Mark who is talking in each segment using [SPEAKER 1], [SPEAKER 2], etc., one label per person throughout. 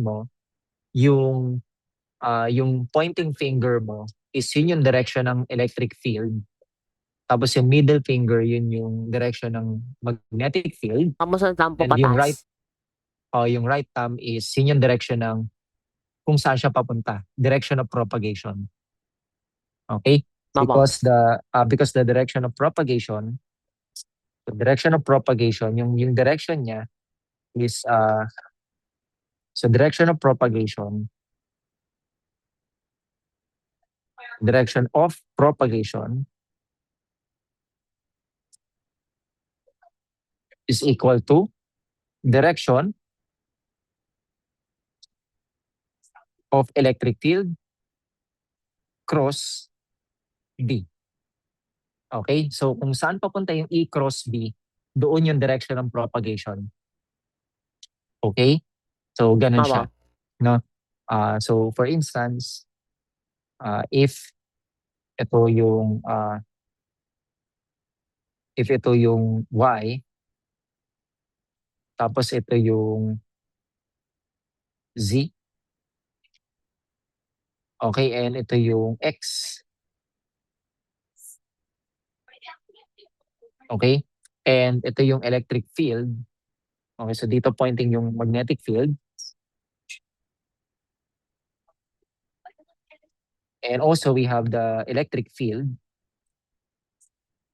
[SPEAKER 1] mo, yung yung pointing finger mo is yun yung direction ng electric field. Tapos yung middle finger, yun yung direction ng magnetic field.
[SPEAKER 2] Tapos ang tampo
[SPEAKER 1] And yung right,
[SPEAKER 2] patas.
[SPEAKER 1] yung right thumb is yun yung direction ng kung saan siya papunta, direction of propagation. Okay?
[SPEAKER 2] Opo.
[SPEAKER 1] Because the direction of propagation, yung direction niya is direction of propagation is equal to direction of electric field cross B. Okay? So kung saan papunta yung E cross B, doon yung direction ng propagation. Okay? So ganun
[SPEAKER 2] Opo.
[SPEAKER 1] siya. No? So for instance, if ito yung Y, tapos ito yung Z, okay, and ito yung X. Okay? And ito yung electric field. Okay, so dito pointing yung magnetic field. And also we have the electric field.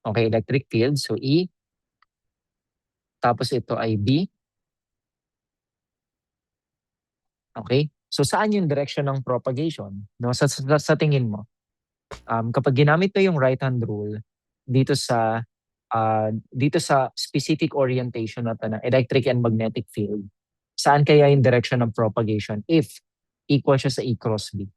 [SPEAKER 1] Okay, electric field. So E. Tapos ito ay B. Okay? So saan yung direction ng propagation? No, sa tingin mo? Kapag ginamit mo yung right hand rule dito sa specific orientation na ng electric and magnetic field, saan kaya yung direction ng propagation if equal siya sa E cross B?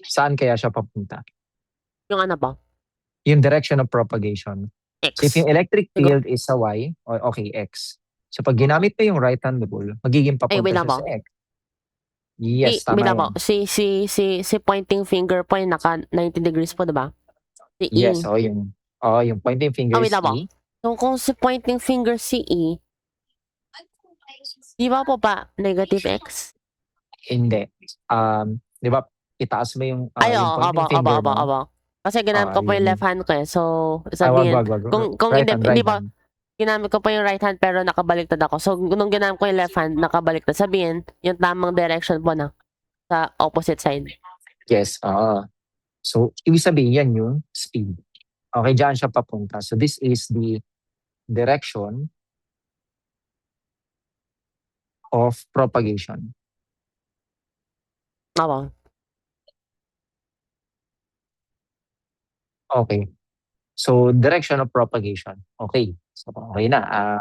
[SPEAKER 1] Saan kaya siya papunta?
[SPEAKER 2] Yung ano po?
[SPEAKER 1] Yung direction of propagation. So if
[SPEAKER 2] X.
[SPEAKER 1] yung electric field is sa Y, okay, X. So pag ginamit mo yung right hand rule, magiging
[SPEAKER 2] Ay,
[SPEAKER 1] papunta
[SPEAKER 2] wait lang
[SPEAKER 1] siya
[SPEAKER 2] po.
[SPEAKER 1] sa X. Yes,
[SPEAKER 2] Wait
[SPEAKER 1] tama
[SPEAKER 2] lang po.
[SPEAKER 1] yan.
[SPEAKER 2] Si pointing finger po yung naka 90 degrees po, diba? Si E.
[SPEAKER 1] Yes, yung pointing finger
[SPEAKER 2] wait
[SPEAKER 1] is
[SPEAKER 2] lang po.
[SPEAKER 1] E.
[SPEAKER 2] So kung si pointing finger si E, di ba po ba negative X?
[SPEAKER 1] Hindi. Di ba, itaas mo yung
[SPEAKER 2] Ay,
[SPEAKER 1] yung
[SPEAKER 2] oo,
[SPEAKER 1] pointing finger mo.
[SPEAKER 2] opo. Kasi ginamit ko po yung left hand ko eh. So,
[SPEAKER 1] Wag.
[SPEAKER 2] sabihin, kung
[SPEAKER 1] Right
[SPEAKER 2] hindi ba,
[SPEAKER 1] hand.
[SPEAKER 2] ginamit ko po yung right hand pero nakabaliktad ako. So, nung ginamit ko yung left hand, nakabaliktad. Sabihin, yung tamang direction po na sa opposite side.
[SPEAKER 1] Yes, so, ibig sabihin yan yung speed. Okay, dyan siya papunta. So, this is the direction of propagation.
[SPEAKER 2] Opo.
[SPEAKER 1] Okay. So, direction of propagation. Okay. So, okay na.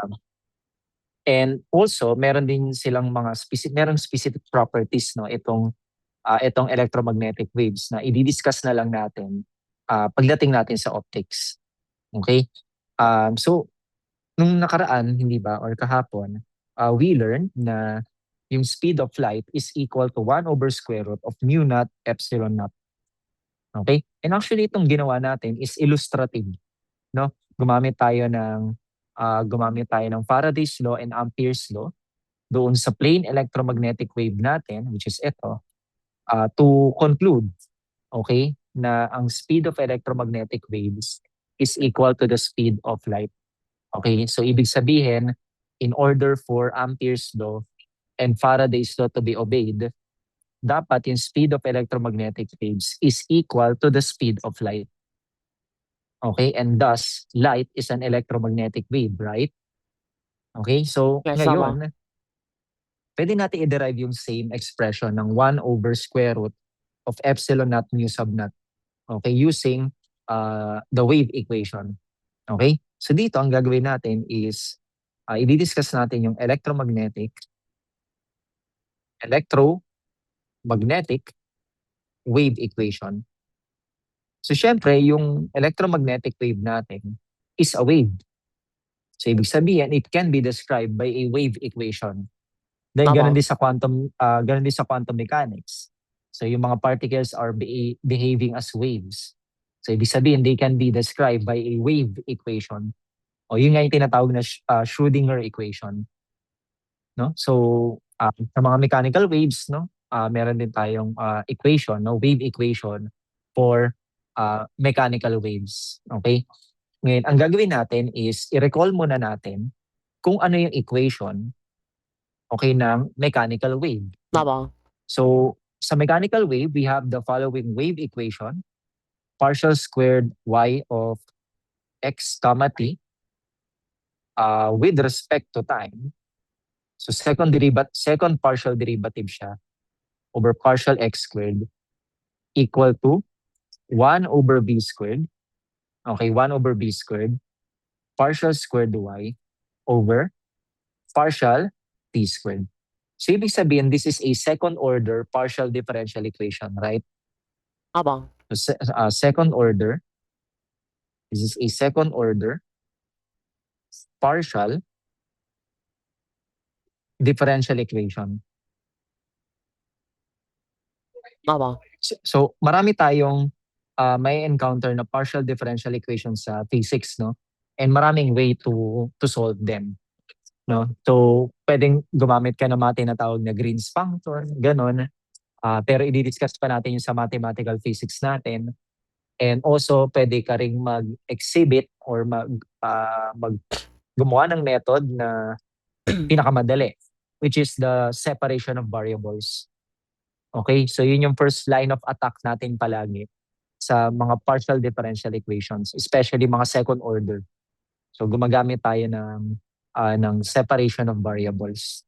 [SPEAKER 1] And also, meron din silang mga specific properties, no, itong electromagnetic waves na i-discuss na lang natin pagdating natin sa optics. Okay? So, nung nakaraan, hindi ba, or kahapon, we learned na yung speed of light is equal to 1 over square root of mu naught epsilon naught. Okay? And actually, itong ginawa natin is illustrative. No? Gumamit tayo ng Faraday's law and Ampere's law doon sa plane electromagnetic wave natin, which is ito, to conclude, okay, na ang speed of electromagnetic waves is equal to the speed of light. Okay, so ibig sabihin, in order for Ampere's law and Faraday's law to be obeyed, dapat yung speed of electromagnetic waves is equal to the speed of light. Okay, and thus, light is an electromagnetic wave, right? Okay, so
[SPEAKER 2] Yes,
[SPEAKER 1] ngayon, pwede natin i-derive yung same expression ng 1 over square root of epsilon naught mu sub naught. Okay, using the wave equation. Okay? So dito, ang gagawin natin is, i-discuss natin yung electromagnetic wave equation. So syempre, yung electromagnetic wave natin is a wave. So ibig sabihin, it can be described by a wave equation. Then ganun din sa quantum mechanics. So yung mga particles are behaving as waves. So ibig sabihin, they can be described by a wave equation. O yun nga yung tinatawag na Schrödinger equation. No? So sa mga mechanical waves, no, meron din tayong equation, no, wave equation for mechanical waves. Okay? Ngayon, ang gagawin natin is i-recall muna natin kung ano yung equation, okay, ng mechanical wave.
[SPEAKER 2] Opo.
[SPEAKER 1] So sa mechanical wave, we have the following wave equation: partial squared y of x comma t with respect to time. So second partial derivative siya over partial x squared equal to 1 over b squared. Okay, 1 over b squared partial squared y over partial t squared. So ibig sabihin, this is a second order partial differential equation, right?
[SPEAKER 2] Opo.
[SPEAKER 1] So second order, this is a second order partial differential equation.
[SPEAKER 2] Opo.
[SPEAKER 1] So marami tayong may encounter na partial differential equations sa physics, no? And maraming way to solve them, no? So pwedeng gumamit ka ng mga tinatawag na Green's function, ganon. Pero i-discuss pa natin yung sa mathematical physics natin. And also pwede ka ring mag-exhibit or gumawa ng method na pinakamadali, which is the separation of variables. Okay? So yun yung first line of attack natin palagi sa mga partial differential equations, especially mga second order. So gumagamit tayo ng separation of variables.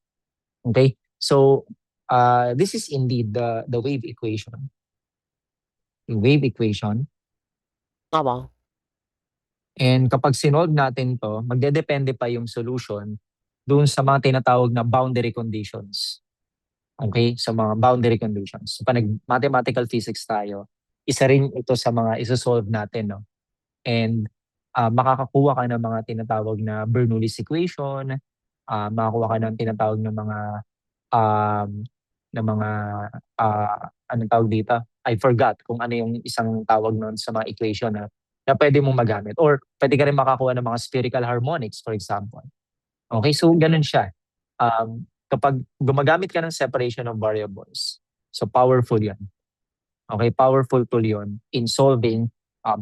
[SPEAKER 1] Okay? So this is indeed the wave equation. Yung wave equation.
[SPEAKER 2] Opo.
[SPEAKER 1] And kapag sinolve natin to, magdedepende pa yung solution doon sa mga tinatawag na boundary conditions. Okay? Sa mga boundary conditions. So, pag nag-mathematical physics tayo, isa rin ito sa mga isa-solve natin, no? And makakakuha ka ng mga tinatawag na Bernoulli's equation, makakuha ka ng tinatawag na mga anong tawag dito? I forgot kung ano yung isang tawag noon sa mga equation na pwede mong magamit. Or pwede ka rin makakuha ng mga spherical harmonics, for example. Okay, so ganun siya. Kapag gumagamit ka ng separation of variables, so powerful yan. Okay, powerful tool yun in solving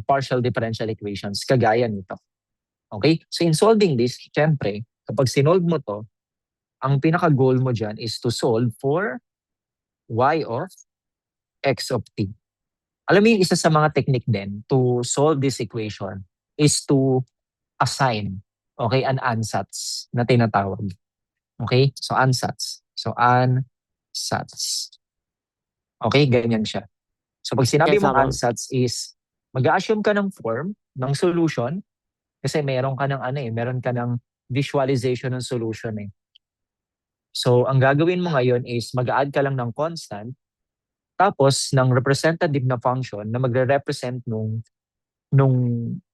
[SPEAKER 1] partial differential equations kagaya nito. Okay, so in solving this, syempre, kapag sinolve mo to, ang pinaka-goal mo dyan is to solve for y of x of t. Alam mo yung isa sa mga technique din to solve this equation is to assign, okay, an ansatz na tinatawag. Okay, so ansatz. So ansatz. Okay, ganyan siya. So pag sinabi
[SPEAKER 2] Yes,
[SPEAKER 1] mong
[SPEAKER 2] Opo.
[SPEAKER 1] ansatz is mag-assume ka ng form ng solution kasi meron ka ng visualization ng solution eh. So ang gagawin mo ngayon is mag-add ka lang ng constant tapos ng representative na function na magre-represent nung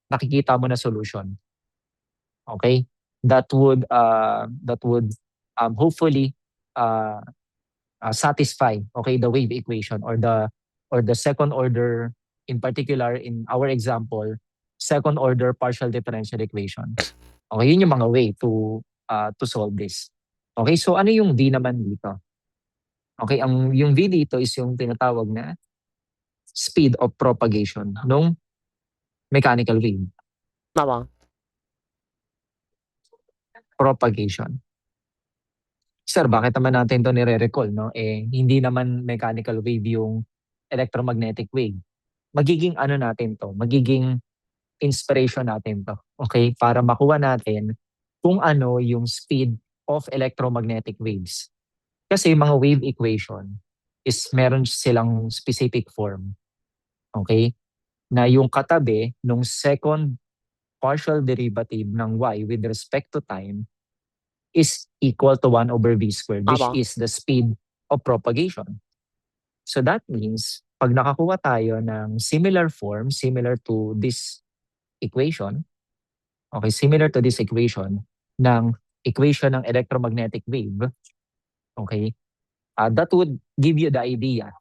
[SPEAKER 1] nakikita mo na solution. Okay? That would hopefully satisfy, okay, the wave equation or the second order, in particular in our example, second order partial differential equation. Okay, yun yung mga way to solve this. Okay, so ano yung V naman dito? Okay, yung V dito is yung tinatawag na speed of propagation ng mechanical wave.
[SPEAKER 2] Opo.
[SPEAKER 1] Propagation. Sir, bakit naman natin ito nire-recall, no? Hindi naman mechanical wave yung electromagnetic wave. Magiging ano natin to? Magiging inspiration natin to. Okay? Para makuha natin kung ano yung speed of electromagnetic waves. Kasi mga wave equation is meron silang specific form. Okay? Na yung katabi nung second partial derivative ng y with respect to time is equal to 1 over v squared, which
[SPEAKER 2] Opo.
[SPEAKER 1] is the speed of propagation. So that means, pag nakakuha tayo ng similar form, similar to this equation, okay, similar to this equation, ng equation ng electromagnetic wave, okay, that would give you the idea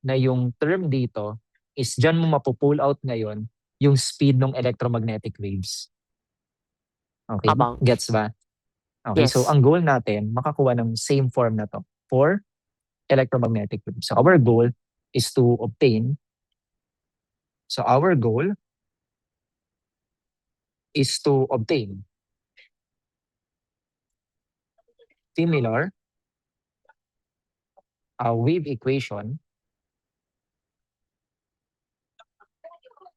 [SPEAKER 1] na yung term dito is dyan mo mapupull out ngayon yung speed ng electromagnetic waves. Okay,
[SPEAKER 2] Abang.
[SPEAKER 1] gets ba? Okay, so
[SPEAKER 2] Yes.
[SPEAKER 1] ang goal natin, makakuha ng same form na to for electromagnetic waves. So our goal is to obtain, similar wave equation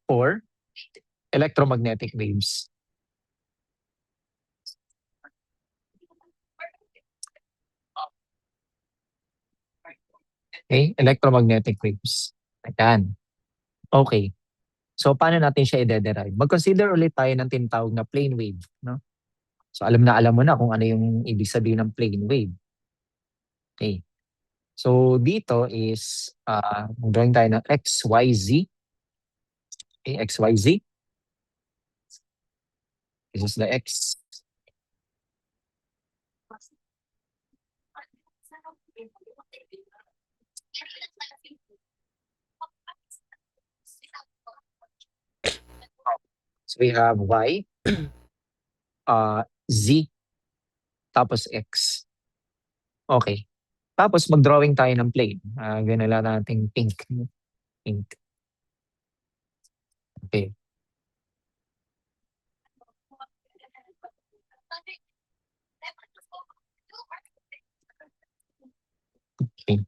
[SPEAKER 1] for electromagnetic waves. Okay, electromagnetic waves. Ayan. Okay. So paano natin siya i-derive? Mag-consider ulit tayo ng tinatawag na plane wave, no? So alam mo na kung ano yung ibig sabihin ng plane wave. Okay. So dito is drawing tayo ng XYZ. Okay, XYZ. This is the X. So we have Y, Z, tapos X. Okay. Tapos mag-drawing tayo ng plane. Ganala natin pink. Pink. Okay. Okay.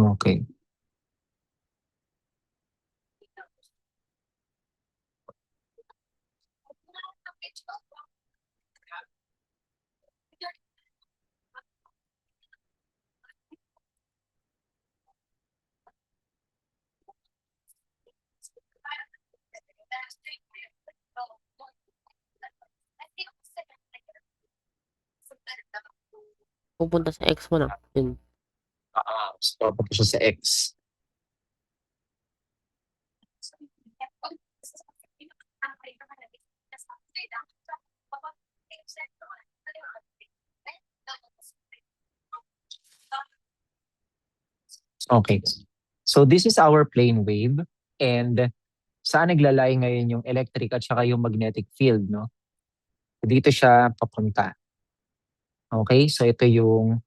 [SPEAKER 1] Okay.
[SPEAKER 2] Pupunta sa X mo na. Yun.
[SPEAKER 1] So papunta siya sa X. Okay. So this is our plane wave, and saan naglalay ngayon yung electric at saka yung magnetic field, no? Dito siya papunta. Okay, so ito yung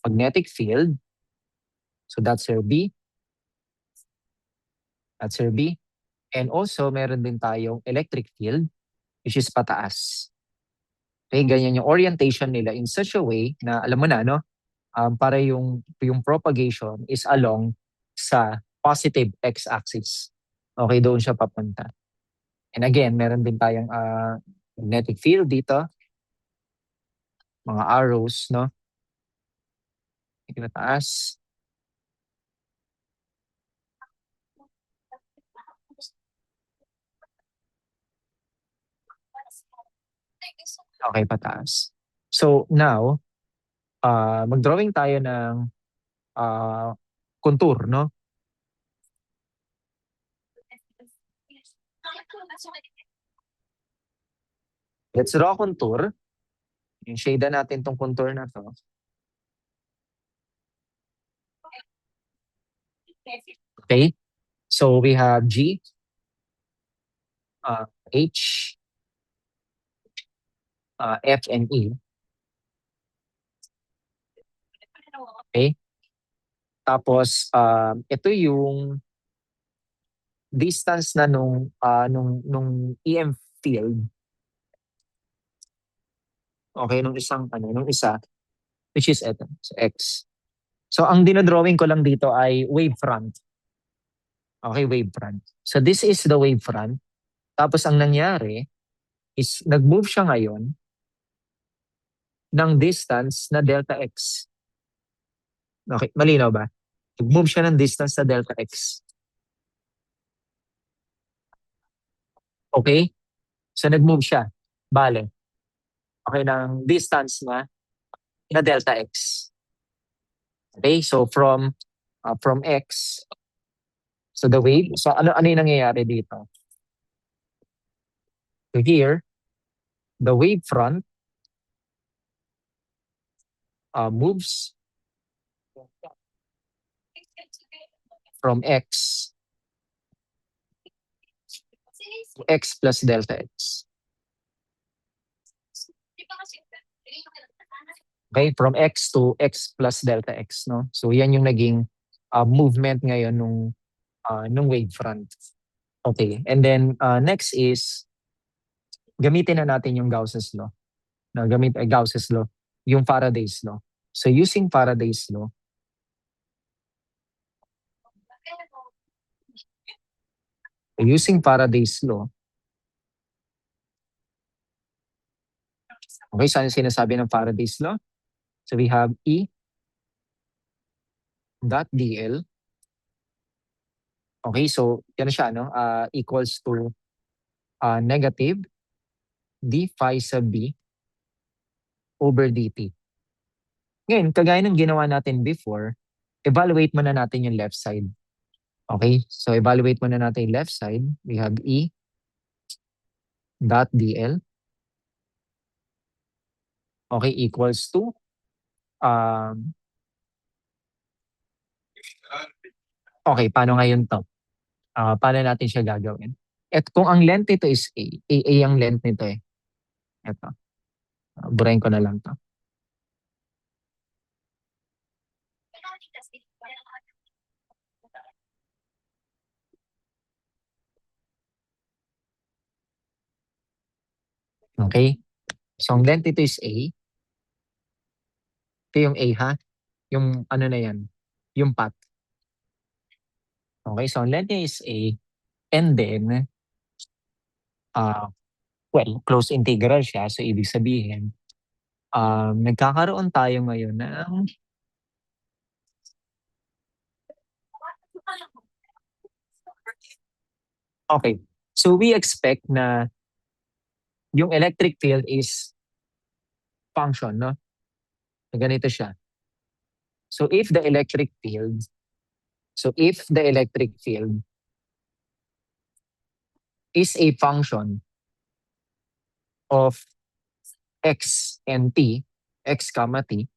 [SPEAKER 1] magnetic field. So that's your B. That's your B. And also, meron din tayong electric field, which is pataas. Okay, ganyan yung orientation nila in such a way na, alam mo na, no? Para yung propagation is along sa positive x-axis. Okay, doon siya papunta. And again, meron din tayong magnetic field dito. Mga arrows, no? Ito na taas. Okay, pataas. So now, mag-drawing tayo ng contour, no? Let's draw a contour. Yung shade natin tong contour na to. Okay? So we have G, H, F, and E. Okay? Tapos, ito yung distance na nung EM field. Okay, nung isa, which is ito, so X. So ang dinodrawing ko lang dito ay wavefront. Okay, wavefront. So this is the wavefront. Tapos ang nangyari is nag-move siya ngayon ng distance na delta X. Okay, malinaw ba? Nag-move siya ng distance na delta X. Okay? So nag-move siya. Bale. Okay, ng distance na delta X. Okay, so from X So the wave, so ano yung nangyayari dito? So here, the wave front moves from x to x plus delta x. Okay, from x to x plus delta x, no? So yan yung naging movement ngayon nung wave front. Okay, and then next is gamitin na natin yung Gauss's law. Gauss's law, yung Faraday's law. So using Faraday's law, okay, saan yung sinasabi ng Faraday's law? So we have E dot dl. Okay, so yan siya, no? Equals to negative d phi sub b over dt. Ngayon, kagaya ng ginawa natin before, evaluate muna natin yung left side. Okay, so evaluate muna natin yung left side. We have E dot dl. Okay, equals to okay, paano ngayon to? Paano natin siya gagawin? At kung ang length nito is A ang length nito eh. Ito. Burahin ko na lang to. Okay? So ang length nito is A. Ito yung A ha? Yung ano na yan? Yung path. Okay, so ang length niya is A. And then, well, close integral siya. So ibig sabihin, nagkakaroon tayo ngayon ng okay. So we expect na yung electric field is function, no? Ganito siya. So if the electric field is a function of x and t, x comma t,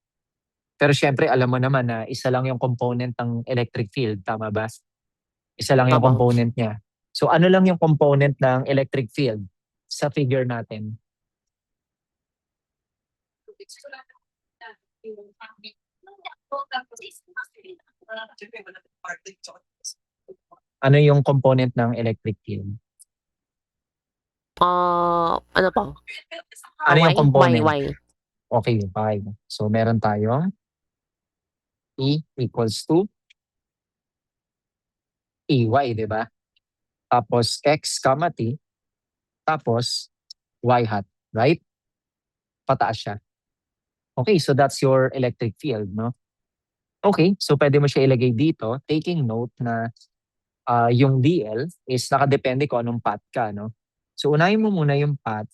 [SPEAKER 1] pero syempre alam mo naman na isa lang yung component ng electric field, tama ba? Isa lang yung
[SPEAKER 2] Opo.
[SPEAKER 1] component niya. So ano lang yung component ng electric field sa figure natin? Ano yung component ng electric field?
[SPEAKER 2] Ano po?
[SPEAKER 1] Ano yung component?
[SPEAKER 2] Y.
[SPEAKER 1] Okay, 5. So meron tayong E equals to EY, di ba? Tapos X comma T, tapos Y hat, right? Pataas siya. Okay, so that's your electric field, no? Okay, so pwede mo siya ilagay dito, taking note na yung DL is nakadepende kung anong path ka, no? So unahin mo muna yung path.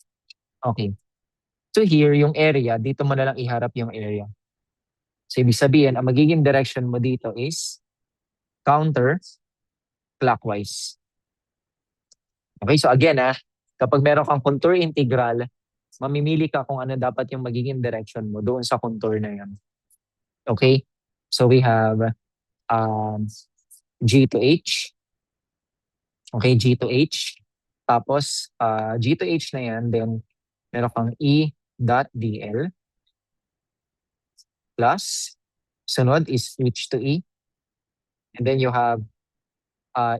[SPEAKER 1] Okay. So here, yung area, dito mo na lang iharap yung area. So ibig sabihin, ang magiging direction mo dito is counter clockwise. Okay, so again kapag meron kang contour integral, mamimili ka kung ano dapat yung magiging direction mo doon sa contour na yan. Okay, so we have G to H. Okay, G to H. Tapos G to H na yan, then meron kang E dot DL plus, sunod is H to E. And then you have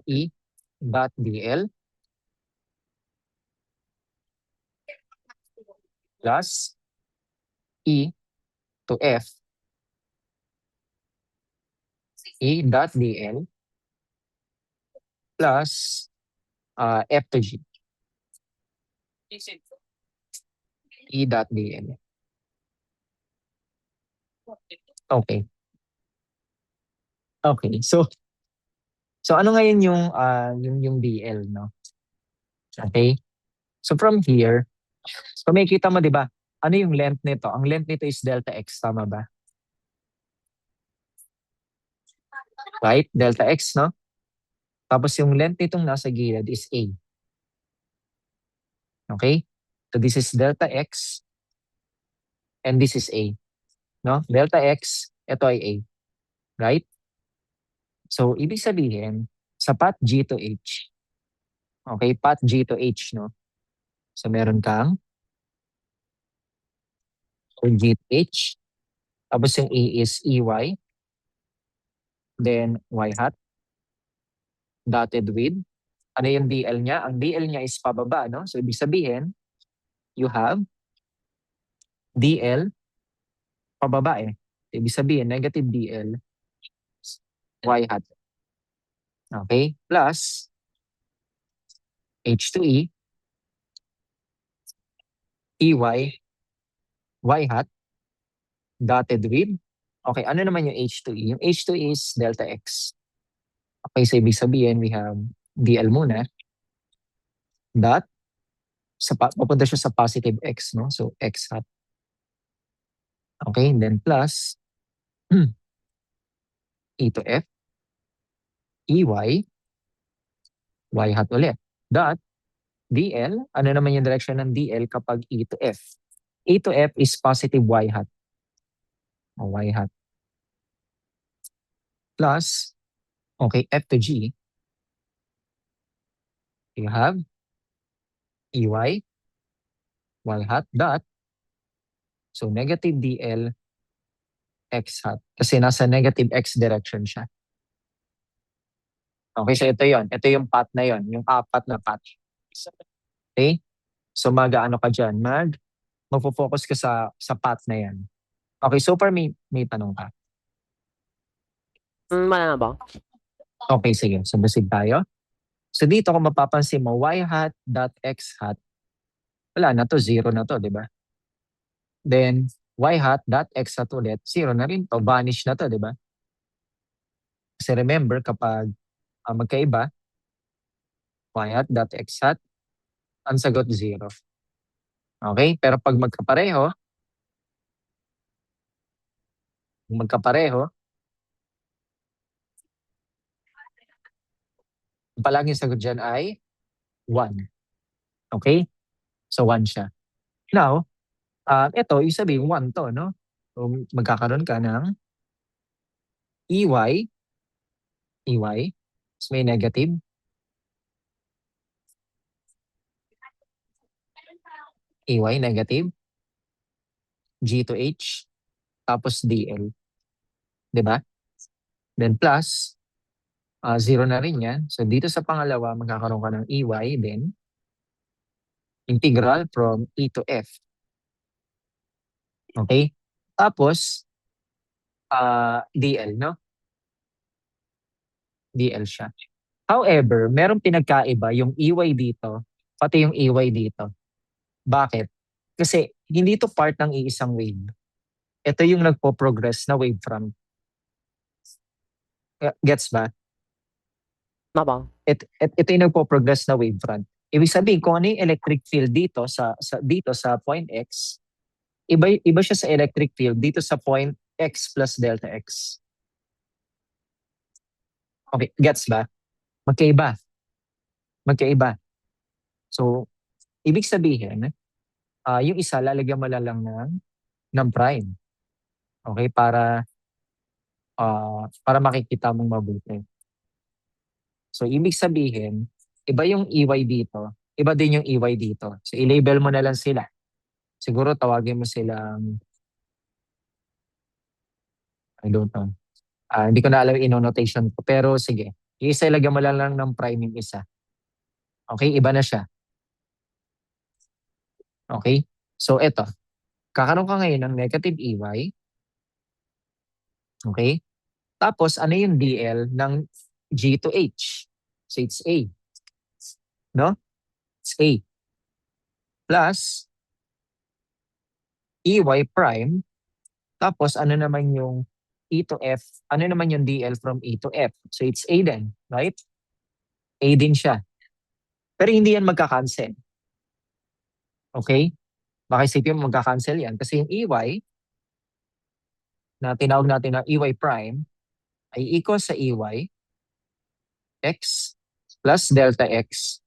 [SPEAKER 1] E dot DL plus E to F. E dot DL plus F to G. E dot DL. Okay. Okay. So ano ngayon yung DL, no? Okay? So from here, so makikita mo 'di ba? Ano yung length nito? Ang length nito is delta x, tama ba? Right? Delta x, no? Tapos yung length nitong nasa gilid is A. Okay? So this is delta x and this is A. No? Delta x, ito ay A. Right? So ibig sabihin, sa path G to H, okay, path G to H, no? So meron kang G to H, tapos yung A is EY, then Y hat, dotted with, ano yung DL niya? Ang DL niya is pababa, no? So ibig sabihin, you have DL pababa eh. Ibig sabihin, negative DL Y hat. Okay? Plus H to E, EY, Y hat, dotted with, okay, ano naman yung H to E? Yung H to E is delta X. Okay, so ibig sabihin, we have DL muna, dot, papunta siya sa positive X, no? So X hat. Okay, and then plus E to F, EY, Y hat ulit. Dot, DL, ano naman yung direction ng DL kapag E to F? E to F is positive Y hat. O Y hat. Plus, okay, F to G, you have EY, Y hat, dot, so negative DL, X hat. Kasi nasa negative X direction siya. Okay, so ito yon. Ito yung path na yon, yung apat na path. Okay? So mag-ano ka dyan? Magpo-focus ka sa path na yan. Okay, so far may tanong ka.
[SPEAKER 2] Wala na ba?
[SPEAKER 1] Okay, sige. So proceed tayo. So dito kung mapapansin mo, Y hat dot X hat, wala na to, zero na to, di ba? Then, Y hat dot X hat ulit, zero na rin to, vanish na to, di ba? Kasi remember, kapag magkaiba, Y hat dot X hat, ang sagot zero. Okay? Pero pag magkapareho, palaging sagot dyan ay 1. Okay? So 1 siya. Now, ito, yung sabihin 1 to, no? So magkakaroon ka ng EY, so may negative, EY negative, G to H, tapos DL. Di ba? Then plus, 0 na rin yan. So dito sa pangalawa, magkakaroon ka ng EY, then integral from E to F. Okay? Tapos, DL, no? DL siya. However, merong pinagkaiba yung EY dito, pati yung EY dito. Bakit? Kasi hindi to part ng iisang wave. Ito yung nagpo-progress na wavefront. Gets ba?
[SPEAKER 2] Nabang.
[SPEAKER 1] Ito yung nagpo-progress na wavefront. Ibig sabihin, kung ano yung electric field dito sa point X, iba siya sa electric field dito sa point X plus delta X. Okay, gets ba? Magkaiba. So, ibig sabihin, yung isa lalagyan mo lang ng prime. Okay, para makikita mong mabuti. So, ibig sabihin, iba yung EY dito, iba din yung EY dito. So, i-label mo na lang sila. Siguro tawagin mo silang, I don't know. Hindi ko na alam yung notation ko. Pero sige, yung isa ilagyan mo lang ng prime yung isa. Okay, iba na siya. Okay? So, eto. Kakaroon ka ngayon ng negative EY. Okay? Tapos, ano yung DL ng G to H? So, it's A. No? It's A. Plus, EY prime. Tapos, ano naman yung E to F? Ano naman yung DL from E to F? So, it's A din. Right? A din siya. Pero hindi yan magka-cancel. Okay? Baka isipin mo magka-cancel yan. Kasi yung EY, na tinawag natin na EY prime, ay equal sa EY, X plus delta x,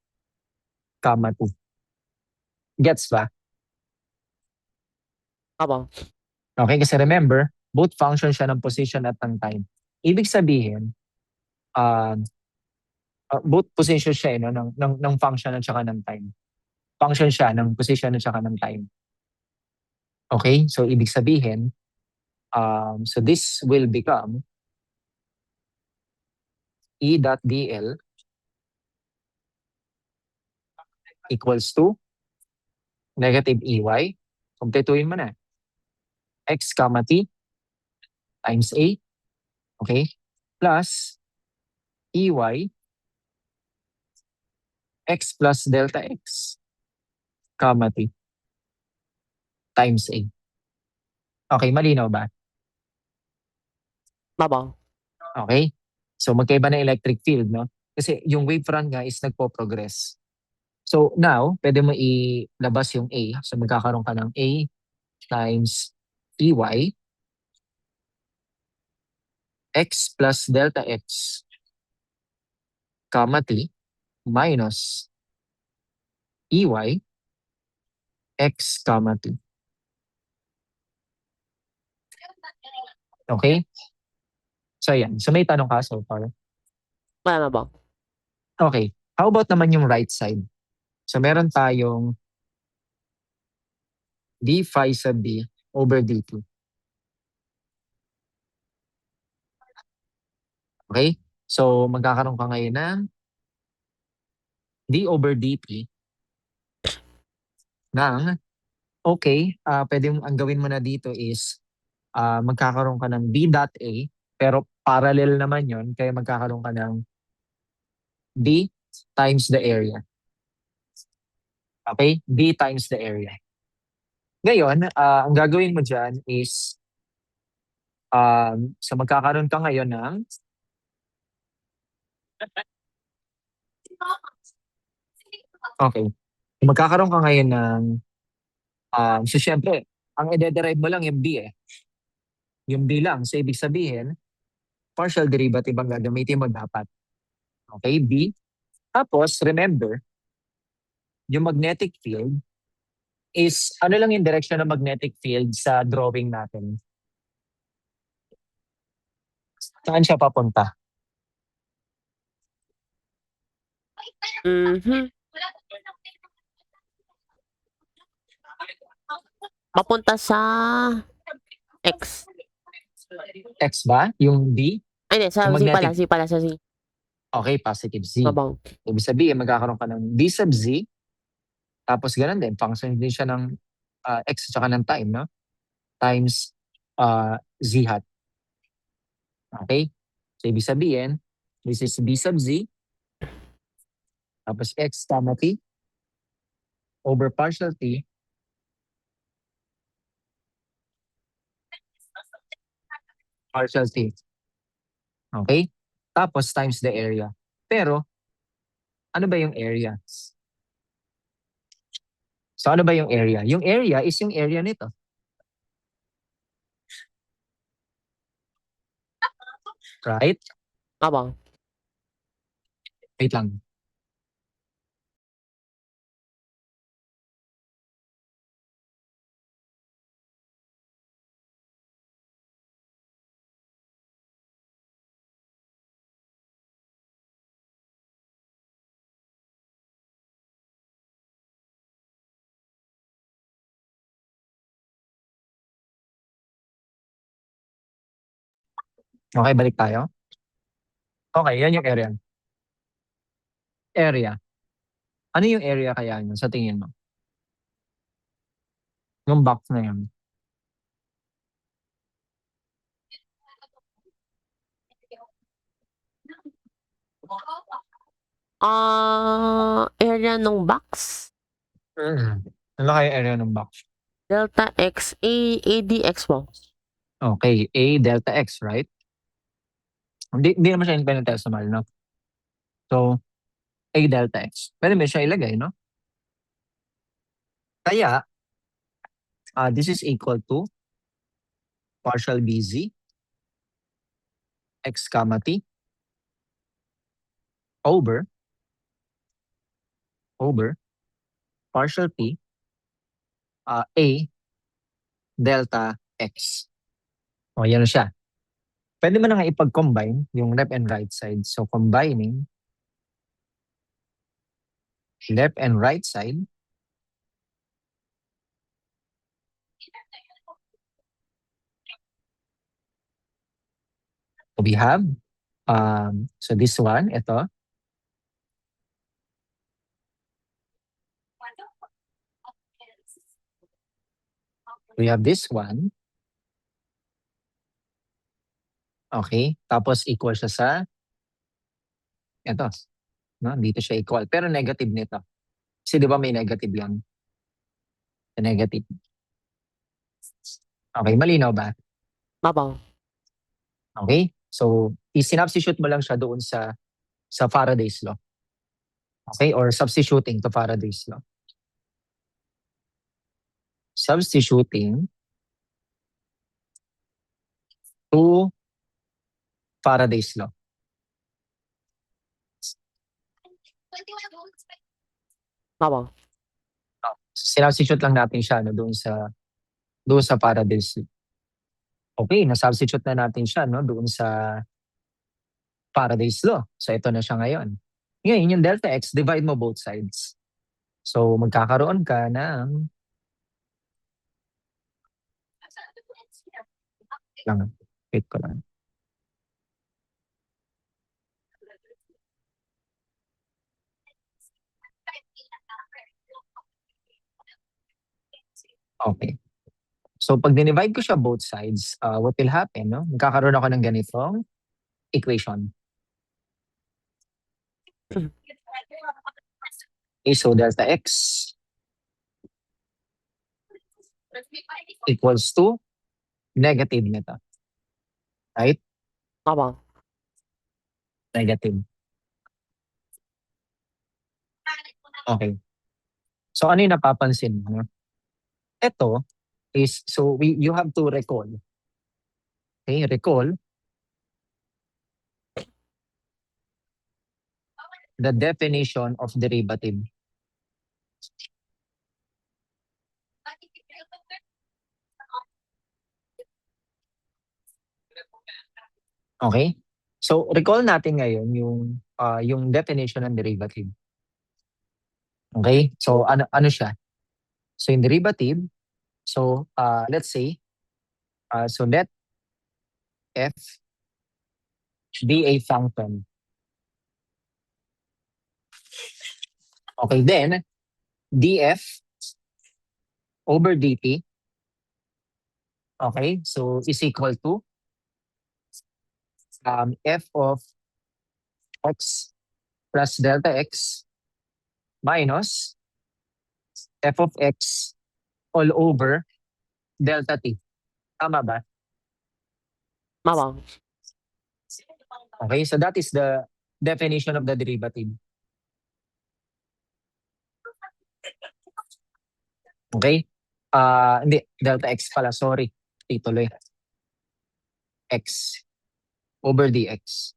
[SPEAKER 1] comma 2. Gets ba?
[SPEAKER 2] Opo.
[SPEAKER 1] Okay, kasi remember, both function siya ng position at ng time. Ibig sabihin, both position siya no, ng function at saka ng time. Function siya ng position at saka ng time. Okay, so ibig sabihin, so this will become E dot dl equals to negative EY. Kompletuhin mo na. X comma T times A. Okay? Plus EY X plus delta X comma T times A. Okay, malinaw ba?
[SPEAKER 2] Opo.
[SPEAKER 1] Okay? So magkaiba na electric field, no? Kasi yung wavefront nga is nagpo-progress. So now, pwede mo ilabas yung A. So magkakaroon ka ng A times EY X plus delta X comma T minus EY X comma T. Okay? So yan. So may tanong ka so far?
[SPEAKER 2] Wala na po.
[SPEAKER 1] Okay. How about naman yung right side? So meron tayong d phi sub b over dt. Okay? So magkakaroon ka ngayon ng d over dt ng, okay, pwede ang gawin mo na dito is magkakaroon ka ng b dot a, pero parallel naman yon, kaya magkakaroon ka ng b times the area. Okay? B times the area. Ngayon, ang gagawin mo dyan is, so magkakaroon ka ngayon ng okay. Magkakaroon ka ngayon ng so syempre, ang i-derive mo lang yung B eh. Yung B lang. So ibig sabihin, partial derivative ang gagamitin mo dapat. Okay, B. Tapos, remember, yung magnetic field is, ano lang yung direction ng magnetic field sa drawing natin? Saan siya papunta?
[SPEAKER 2] Mhm. Papunta sa X.
[SPEAKER 1] X ba? Yung B?
[SPEAKER 2] Ay, hindi. Sa
[SPEAKER 1] Yung
[SPEAKER 2] Z pala.
[SPEAKER 1] magnetic.
[SPEAKER 2] Z pala. Sa Z.
[SPEAKER 1] Okay, positive Z.
[SPEAKER 2] Opo.
[SPEAKER 1] Ibig sabihin, magkakaroon ka ng B sub Z. Tapos ganun din, function din siya ng X at saka ng time, no? Times Z hat. Okay? So, ibig sabihin, this is B sub Z, tapos X comma T, over partial T, partial T. Okay? Tapos times the area. Pero, ano ba yung area? So, ano ba yung area? Yung area is yung area nito. Right?
[SPEAKER 2] Opo.
[SPEAKER 1] Wait lang. Okay, balik tayo. Okay, yan yung area. Area. Ano yung area kaya yun sa tingin mo? Yung box na yun.
[SPEAKER 2] Area ng box.
[SPEAKER 1] Ano kaya area ng box?
[SPEAKER 2] Delta X. ADX po.
[SPEAKER 1] Okay, A delta X, right? Hindi naman siya infinitesimal, no? So, A delta X. Pwede mo siya ilagay, no? Kaya, this is equal to partial BZ X comma T over over partial P A delta X. O, yan na siya. Pwede mo na nga ipag-combine yung left and right side. So, combining left and right side. So, we have, so this one, ito. We have this one. Okay. Tapos equal siya sa ito. No? Dito siya equal. Pero negative nito. Kasi di ba may negative yan? The negative. Okay. Malinaw ba?
[SPEAKER 2] Opo.
[SPEAKER 1] Okay. So, isinubstitute mo lang siya doon sa Faraday's law. Okay? Or substituting to Faraday's law. Substituting to Faraday's law.
[SPEAKER 2] Opo.
[SPEAKER 1] Sinubstitute lang natin siya no, doon sa Faraday's law. Okay, na-substitute na natin siya no, doon sa Faraday's law. So ito na siya ngayon. Ngayon, yung delta x, divide mo both sides. So magkakaroon ka ng lang, wait ko lang. Okay. So pag dinivide ko siya both sides, what will happen? No? Magkakaroon ako ng ganitong equation. Okay, so delta x equals to negative nito. Right?
[SPEAKER 2] Opo.
[SPEAKER 1] Negative. Okay. So ano yung napapansin mo? Ito is, so you have to recall. Okay, recall the definition of derivative. Okay? So recall natin ngayon yung definition ng derivative. Okay? So ano siya? So yung derivative, so let's say so let f be a function. Okay, then df over dt, okay, so is equal to f of x plus delta x minus f of x all over delta t. Tama ba?
[SPEAKER 2] Opo.
[SPEAKER 1] Okay, so that is the definition of the derivative. Okay? Hindi, delta x pala, sorry. Ituloy. X over dx.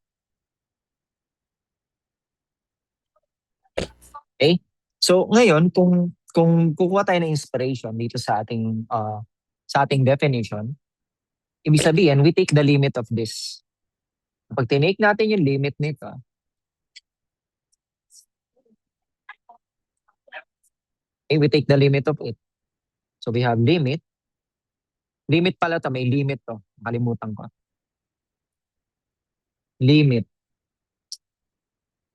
[SPEAKER 1] Okay? So ngayon, kung kukuha tayo ng inspiration dito sa ating definition, ibig sabihin, we take the limit of this. Pag tinake natin yung limit nito, okay, we take the limit of it. So we have limit. Limit pala to, may limit to. Kalimutan ko. Limit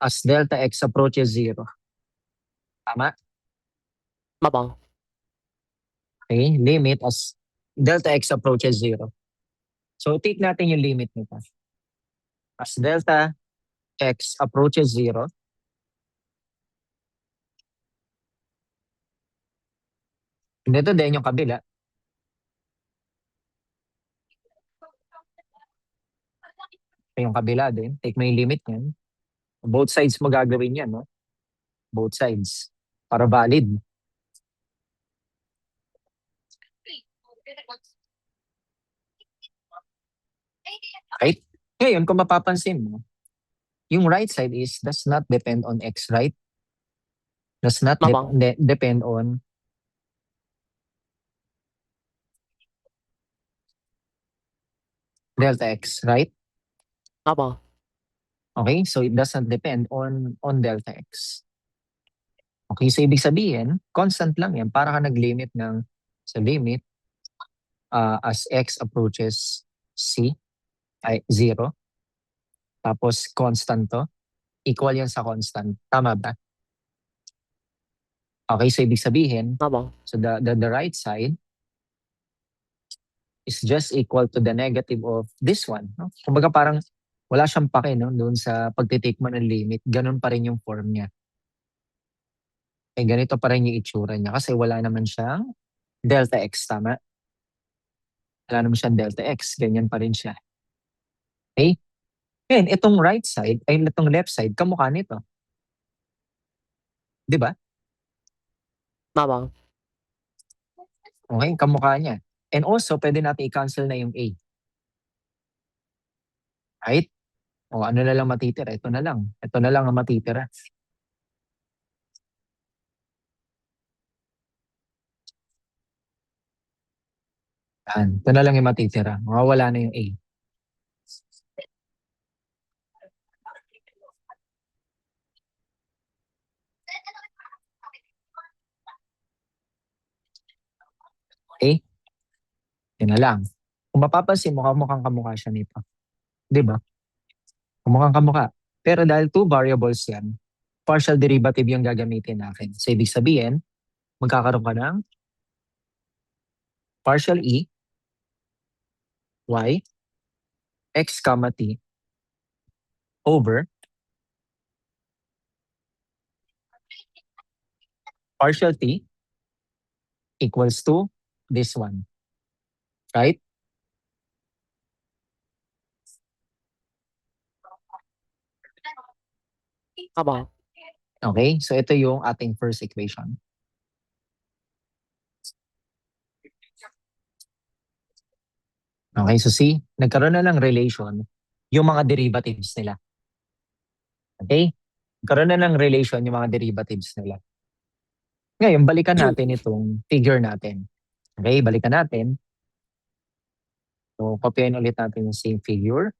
[SPEAKER 1] as delta x approaches 0. Tama?
[SPEAKER 2] Opo.
[SPEAKER 1] Okay, limit as delta x approaches 0. So take natin yung limit nito. As delta x approaches 0, dito din yung kabila. Yung kabila din. Take mo yung limit niyan. Both sides mo gagawin yan, no? Both sides. Para valid. Right? Ngayon, kung mapapansin mo, yung right side is does not depend on x, right? does not
[SPEAKER 2] Opo.
[SPEAKER 1] depend on delta x, right?
[SPEAKER 2] Opo.
[SPEAKER 1] Okay, so it doesn't depend on delta x. Okay, so ibig sabihin, constant lang yan. Para ka nag-limit ng sa limit as x approaches c, ay 0. Tapos constant to, equal yan sa constant. Tama ba? Okay, so ibig sabihin,
[SPEAKER 2] Opo.
[SPEAKER 1] so the right side is just equal to the negative of this one. No? Kumbaga parang wala siyang pake no, doon sa pagtitake mo ng limit. Ganun pa rin yung form niya. Eh, ganito pa rin yung itsura niya kasi wala naman siyang delta x, tama? Wala naman siyang delta x. Ganyan pa rin siya. Okay? And itong right side, ay itong left side, kamukha nito. Di ba?
[SPEAKER 2] Opo.
[SPEAKER 1] Okay, kamukha niya. And also, pwede natin i-cancel na yung a. Right? O ano na lang matitira? Ito na lang. Ito na lang ang matitira. Yan. Ito na lang yung matitira. Mawawala na yung a. Okay? Yan na lang. Kung mapapansin mo, mukhang kamukha siya nito. Di ba? Mukhang kamukha. Pero dahil two variables yan, partial derivative yung gagamitin natin. So, ibig sabihin, magkakaroon ka ng partial e, y, x comma t, over partial t equals to this one. Right?
[SPEAKER 2] Opo.
[SPEAKER 1] Okay? So, ito yung ating first equation. Okay, so see, nagkaroon na ng relation yung mga derivatives nila. Okay? Nagkaroon na ng relation yung mga derivatives nila. Ngayon, balikan natin itong figure natin. Okay, balikan natin. So, kopyahin ulit natin yung same figure.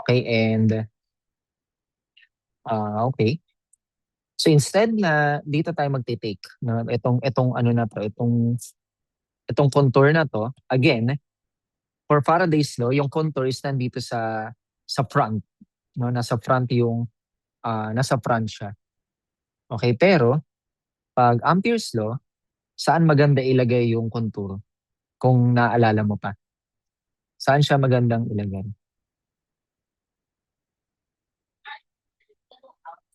[SPEAKER 1] Okay, and okay. So instead na dito tayo magte-take no, itong ano na to, itong contour na to, again, for Faraday's law, yung contour is nandito sa front, no, nasa front yung nasa front siya. Okay, pero pag Ampere's law, saan maganda ilagay yung contour? Kung naalala mo pa. Saan siya magandang ilagay?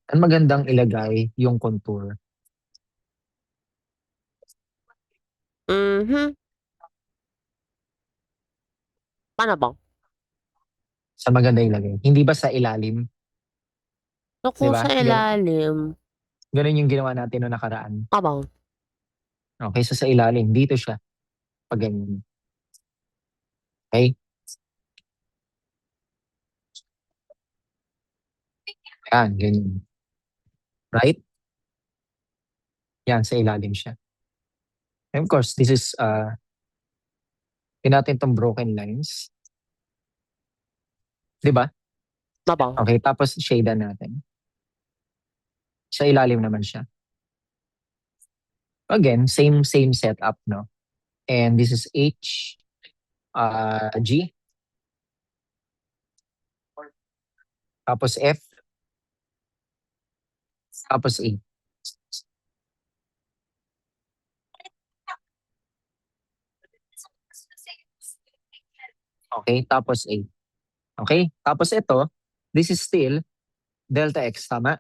[SPEAKER 1] Saan magandang ilagay yung contour?
[SPEAKER 2] Mhm. Paano po?
[SPEAKER 1] Saan maganda ilagay? Hindi ba sa ilalim?
[SPEAKER 2] So,
[SPEAKER 1] Di
[SPEAKER 2] kung
[SPEAKER 1] ba?
[SPEAKER 2] sa ilalim,
[SPEAKER 1] Ganun yung ginawa natin noong nakaraan.
[SPEAKER 2] opo.
[SPEAKER 1] Okay, so sa ilalim, dito siya. Pag ganyan. Okay? Yan, ganyan. Right? Yan, sa ilalim siya. And of course, this is, natin itong broken lines. Di ba?
[SPEAKER 2] Opo.
[SPEAKER 1] Okay, tapos shade natin. Sa ilalim naman siya. Again, same setup, no? And this is H, G. Tapos F. Tapos A. Okay, tapos A. Okay, tapos ito, this is still delta x, tama?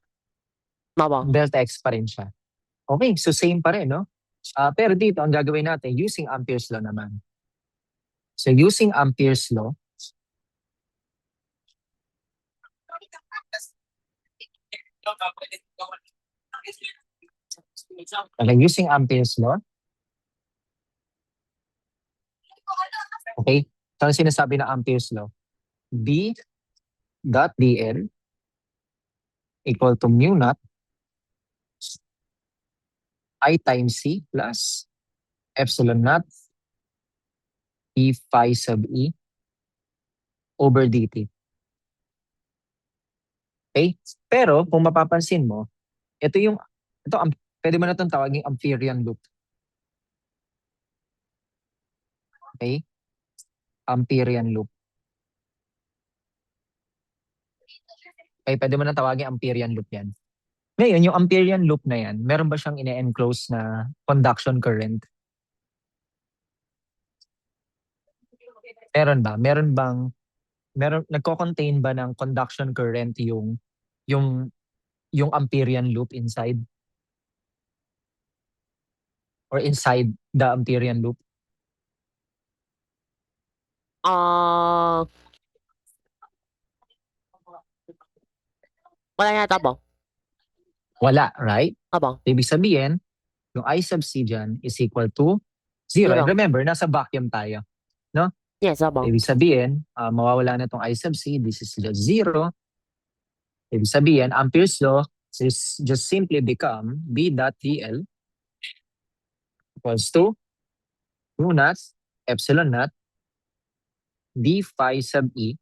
[SPEAKER 2] Opo.
[SPEAKER 1] Delta x pa rin siya. Okay, so same pa rin, no? Pero dito, ang gagawin natin, using Ampere's law naman. So using Ampere's law, using Ampere's law, okay, so ang sinasabi na Ampere's law, B dot dl equal to mu naught I times c plus epsilon naught e phi sub e over dt. Okay? Pero kung mapapansin mo, pwede mo na itong tawaging Amperian loop. Okay? Amperian loop. Okay, pwede mo na tawaging Amperian loop yan. Ngayon, yung Amperian loop na yan, meron ba siyang ine-enclose na conduction current? Meron ba? Nagko-contain ba ng conduction current yung yung Amperian loop inside? Or inside the Amperian loop?
[SPEAKER 2] Wala yata po.
[SPEAKER 1] Wala, right?
[SPEAKER 2] Opo.
[SPEAKER 1] Ibig sabihin, yung I sub c dyan is equal to 0. And
[SPEAKER 2] Zero.
[SPEAKER 1] remember, nasa vacuum tayo.
[SPEAKER 2] Yes, opo.
[SPEAKER 1] Ibig sabihin, mawawala na itong I sub c. This is just 0. Ibig sabihin, Ampere's law is just simply become B dot dl equals to mu naught epsilon naught d phi sub e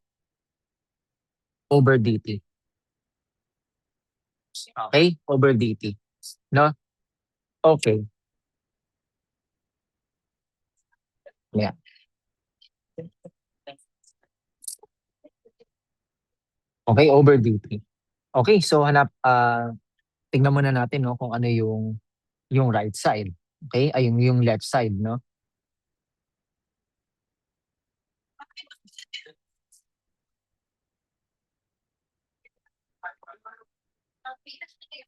[SPEAKER 1] over dt. Okay? Over dt. No? Okay. Yeah. Okay, over dt. Okay, so tingnan muna natin no kung ano yung right side. Okay? Ay yung left side, no?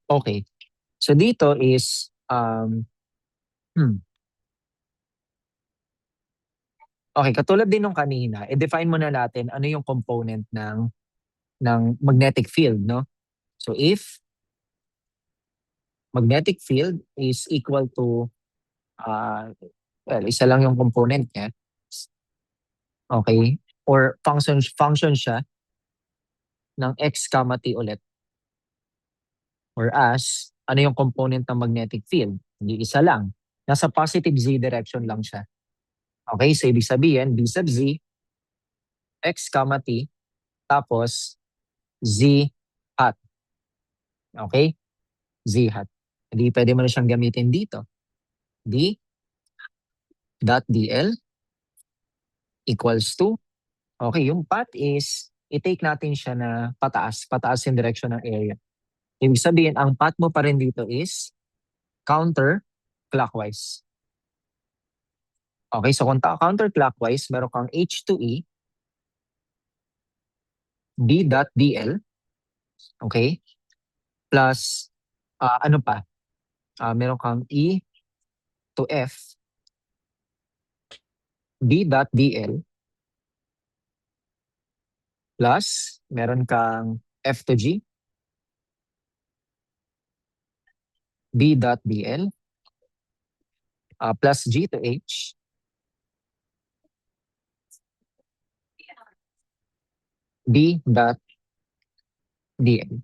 [SPEAKER 1] Okay. So dito is okay, katulad din nung kanina, i-define muna natin ano yung component ng magnetic field, no? So if magnetic field is equal to well, isa lang yung component niya. Okay? Or function siya ng x, t ulit. Whereas, ano yung component ng magnetic field? Hindi isa lang. Nasa positive z direction lang siya. Okay? So, ibig sabihin, b sub z, x, t, tapos z hat. Okay? Z hat. Hindi pwede mo na siyang gamitin dito. D dot dl equals to, okay, yung path is, i-take natin siya na pataas yung direction ng area. Ibig sabihin, ang path mo pa rin dito is counterclockwise. Okay, so kung counterclockwise, meron kang H2E D dot DL, okay, plus, ano pa? Meron kang E to F D dot DL, plus, meron kang F to G D dot DL, plus G to H D dot DL.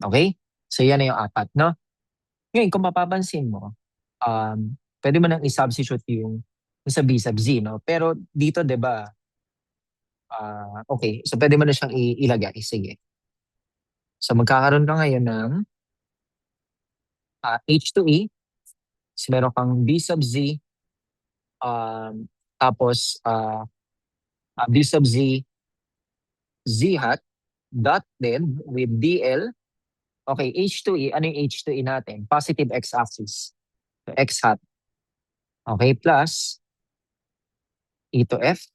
[SPEAKER 1] Okay? So yan na yung apat, no? Ngayon, kung mapapansin mo, pwede mo nang i-substitute yung sa B sub Z, no? Pero dito, di ba, okay, so pwede mo na siyang ilagay. Sige. So magkakaroon ka ngayon ng H2E, so meron kang B sub Z, tapos B sub Z, Z hat, dot then with DL. Okay, H2E, ano yung H2E natin? Positive x-axis. So x hat. Okay, plus E to F.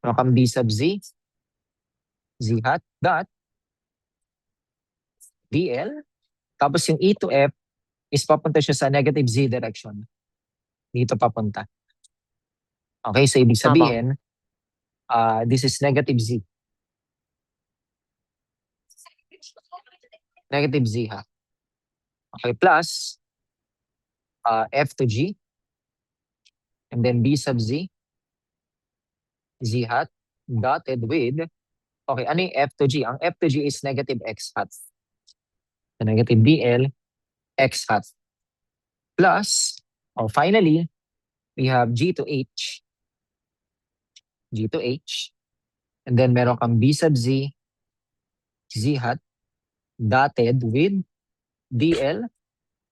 [SPEAKER 1] Meron kang B sub Z, Z hat, dot DL. Tapos yung E to F is papunta siya sa negative Z direction. Dito papunta. Okay, so ibig sabihin, this is negative Z. Negative Z ha. Okay, plus F to G. And then B sub Z. Z hat. dotted with, okay, ano yung F to G? Ang F to G is negative x hat. So negative DL x hat. Plus, finally, we have G to H. G to H. And then meron kang B sub Z, Z hat, dotted with DL,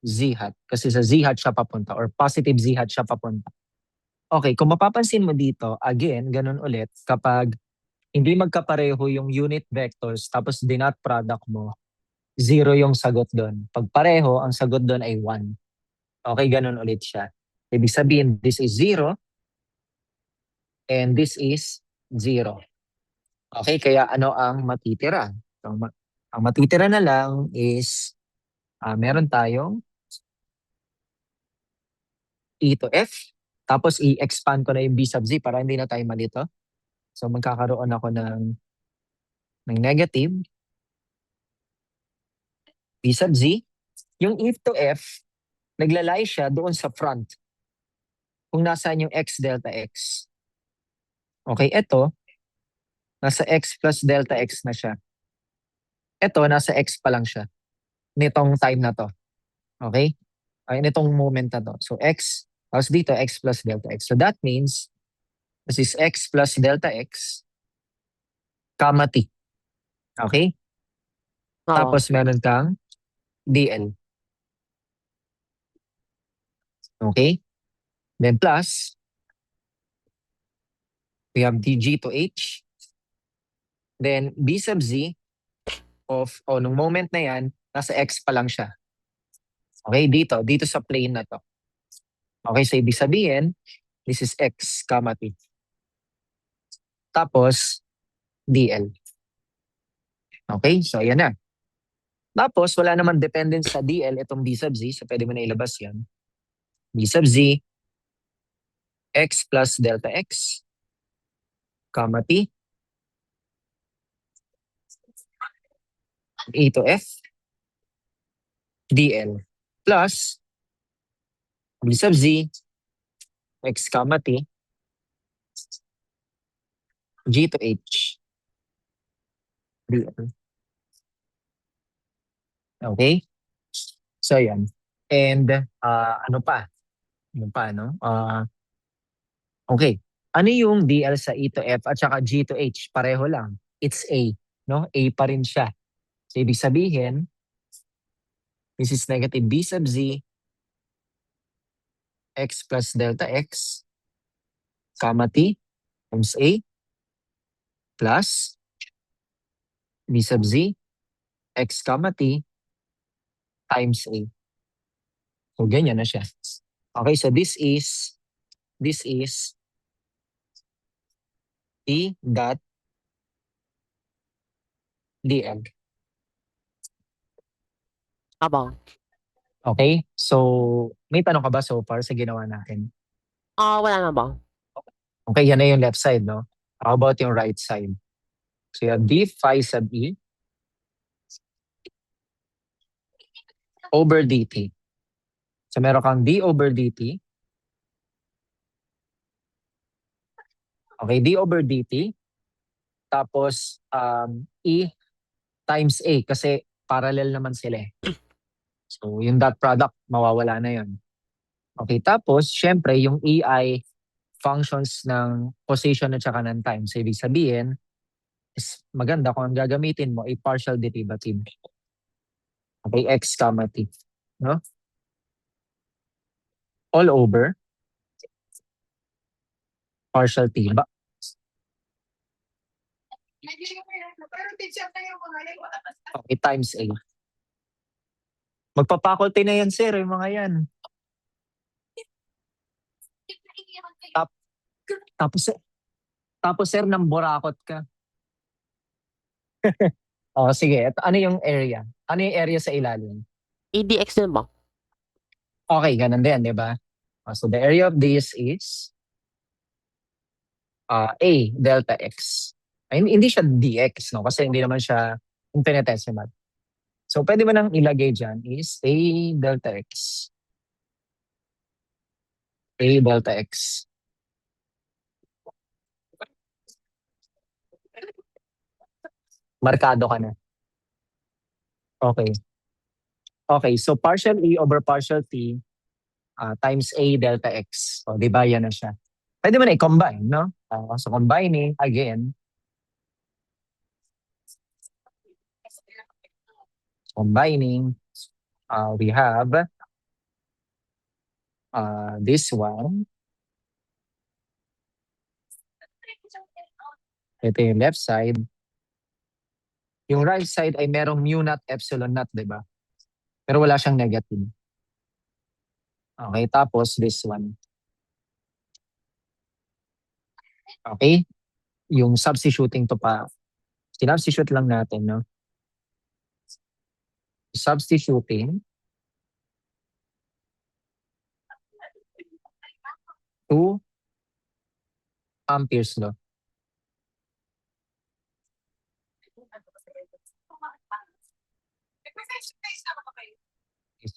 [SPEAKER 1] Z hat. Kasi sa Z hat siya papunta or positive Z hat siya papunta. Okay, kung mapapansin mo dito, again, ganun ulit, kapag hindi magkapareho yung unit vectors tapos dinot product mo, 0 yung sagot doon. Pag pareho, ang sagot doon ay 1. Okay, ganun ulit siya. Ibig sabihin, this is 0 and this is 0. Okay, kaya ano ang matitira? So, ang matitira na lang is meron tayong E to F, tapos i-expand ko na yung B sub Z para hindi na tayo malito. So magkakaroon ako ng negative B sub Z. Yung E to F, naglalay siya doon sa front kung nasaan yung X delta X. Okay, ito, nasa X plus delta X na siya. Ito, nasa X pa lang siya. Nitong time na to. Okay? Ay, nitong moment na to. So X, tapos dito X plus delta X. So that means, this is X plus delta X, comma T. Okay?
[SPEAKER 2] Oo.
[SPEAKER 1] Tapos meron kang DL. Okay? Then plus, we have DG to H. Then B sub Z of, nung moment na yan, nasa X pa lang siya. Okay, dito sa plane na to. Okay, so ibig sabihin, this is X, comma T. Tapos, DL. Okay, so ayan na. Tapos, wala naman dependence sa DL itong B sub Z, so pwede mo na ilabas yan. B sub Z, X plus delta X, comma T, A to F, DL, plus B sub Z, X comma T, G to H, DL. Okay? So, yan. And, ano pa? Ano pa, no? Okay. Ano yung DL sa E to F at saka G to H? Pareho lang. It's A. No? A pa rin siya. So, ibig sabihin, this is negative B sub Z, X plus delta X, comma T, times A, plus B sub Z, X comma T, times A. So, ganyan na siya. Okay, so this is E dot DL.
[SPEAKER 2] Abang.
[SPEAKER 1] Okay? So, may tanong ka ba so far sa ginawa natin?
[SPEAKER 2] Wala na bang?
[SPEAKER 1] Okay, yan na yung left side, no? How about yung right side? So, you have D phi sub E over dt. So, meron kang D over dt. Okay, D over dt. Tapos, E times A kasi parallel naman sila eh. So, yung dot product, mawawala na yun. Okay, tapos, syempre, yung E ay functions ng position at saka ng time. So, ibig sabihin, is maganda kung ang gagamitin mo ay partial derivative. Okay, X comma T. No? All over partial T. Okay, times A. Magpapakulti na yan, sir, yung mga yan. Tapos, sir, nang burakot ka. Sige. Ano yung area? Ano yung area sa ilalim?
[SPEAKER 2] EDX din ba?
[SPEAKER 1] Okay, ganun din, di ba? So, the area of this is A delta X. Ay, hindi siya dx, no? Kasi hindi naman siya infinitesimal. So, pwede mo nang ilagay dyan is A delta X. A delta X. Markado ka na. Okay. Okay, so partial E over partial T times A delta X. So, di ba yan na siya? Pwede mo na i-combine, no? So, combining, again, we have this one. Ito yung left side. Yung right side ay merong mu naught epsilon naught, di ba? Pero wala siyang negative. Okay, tapos this one. Okay? Yung substituting to pa. Sinubstitute lang natin, no? Substituting to Ampere's law.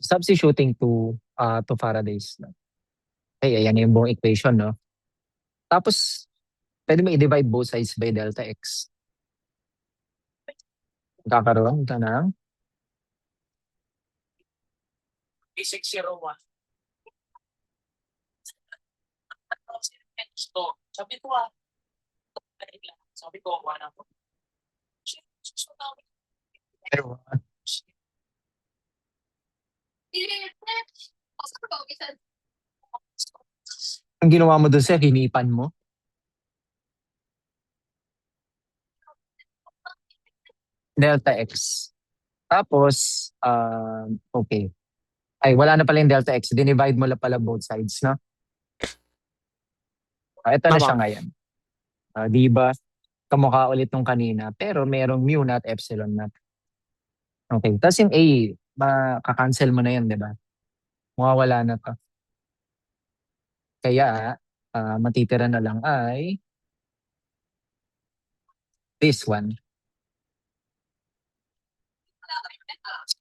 [SPEAKER 1] Substituting to Faraday's law. Okay, ayan yung buong equation, no? Tapos, pwede mo i-divide both sides by delta x. Kakaroon ka ng
[SPEAKER 3] 601. Sabi ko sabi ko, wala ko.
[SPEAKER 1] ang ginawa mo dun sa hinipan mo? Delta x. Tapos, okay. Ay, wala na pala yung delta x. Dinivide mo lang pala both sides, no? Ito na siya ngayon. Di ba? Kamukha ulit nung kanina. Pero merong mu naught epsilon naught. Okay. Tapos yung A, makakancel mo na yun, di ba? Mawawala na to. Kaya, matitira na lang ay this one.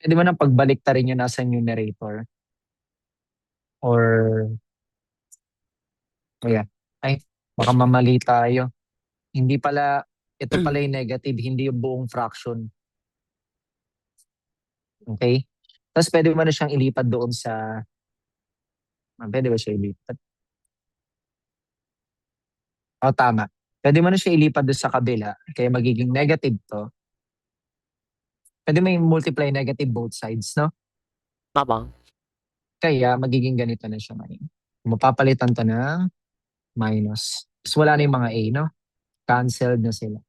[SPEAKER 1] Pwede mo nang pagbalik ta rin yung nasa numerator. Or, ayan. Ay, baka mamali tayo. Hindi pala, ito pala yung negative, hindi yung buong fraction. Okay? Tapos pwede mo na siyang ilipat doon sa, pwede ba siya ilipat? Tama. Pwede mo na siya ilipat doon sa kabila, kaya magiging negative to. Pwede mo yung multiply negative both sides, no? Kaya magiging ganito na siya ngayon. Mapapalitan to ng minus. Tapos wala na yung mga A, no? Cancelled na sila.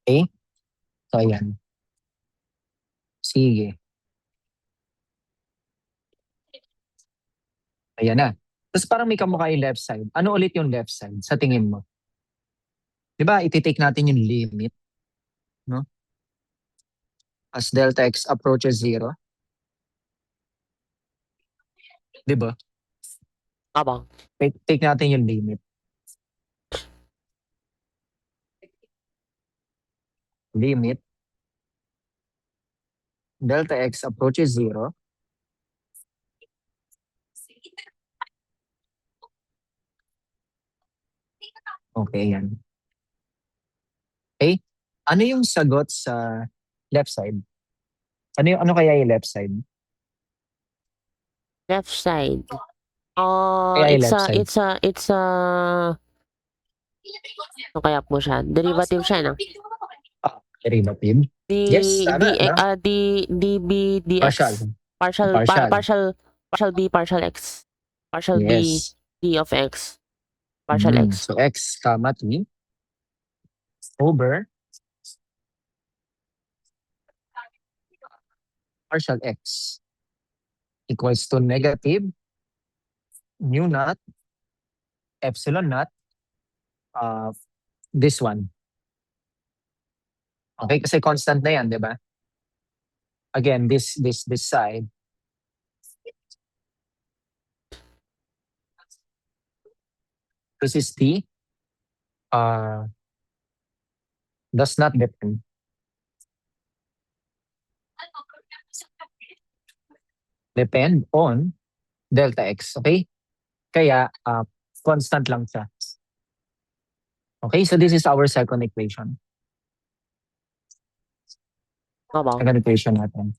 [SPEAKER 1] Okay? So, ayan. Sige. Ayan na. Tapos parang may kamukha yung left side. Ano ulit yung left side sa tingin mo? Di ba, iti-take natin yung limit, no? As delta x approaches 0. Di ba? Take natin yung limit. Limit. Delta x approaches 0. Okay, yan. Okay? Ano yung sagot sa left side? Ano kaya yung left side?
[SPEAKER 2] Left side.
[SPEAKER 1] Kaya yung left side.
[SPEAKER 2] It's a ano kaya po siya? Derivative siya, no?
[SPEAKER 1] Derivative. Yes, tama, no?
[SPEAKER 2] db dx.
[SPEAKER 1] Partial.
[SPEAKER 2] Partial b partial x. Partial
[SPEAKER 1] Yes.
[SPEAKER 2] b d of x. Partial x.
[SPEAKER 1] So x comma t over partial x equals to negative mu naught epsilon naught this one. Okay, kasi constant na yan, di ba? Again, this side. This is t. does not depend on delta x. Okay? Kaya, constant lang siya. Okay, so this is our second equation.
[SPEAKER 2] Opo.
[SPEAKER 1] Second equation natin.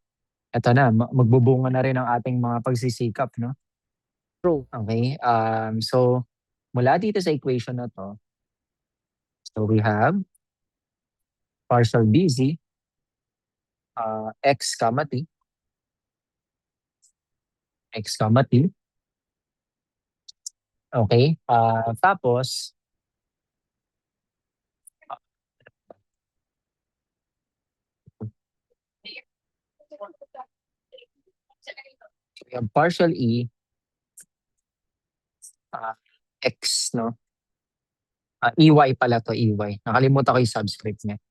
[SPEAKER 1] Ito na, magbubunga na rin ang ating mga pagsisikap, no?
[SPEAKER 2] True.
[SPEAKER 1] Okay, so mula dito sa equation na to, so we have partial bz, x comma t, x comma t. Okay, tapos, we have partial e, x, no? Ey pala to, ey. Nakalimutan ko yung subscript niya.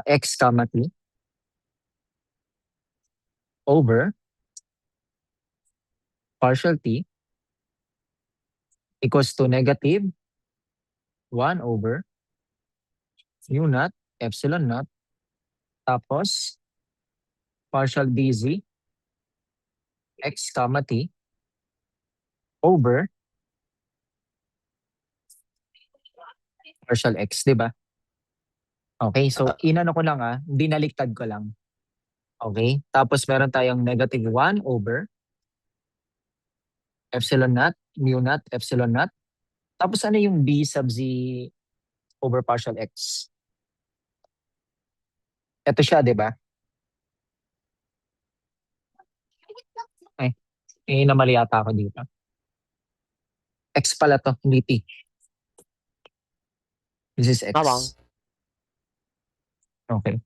[SPEAKER 1] X comma t over partial t equals to negative 1 over mu naught, epsilon naught, tapos partial bz, x comma t over partial x, di ba? Okay, so inano ko lang binaliktad ko lang. Okay, tapos meron tayong negative 1 over epsilon naught, mu naught, epsilon naught. Tapos ano yung b sub z over partial x? Ito siya, di ba? Ay, namali yata ako dito. X pala to, hindi t. This is x.
[SPEAKER 2] Opo.
[SPEAKER 1] Okay.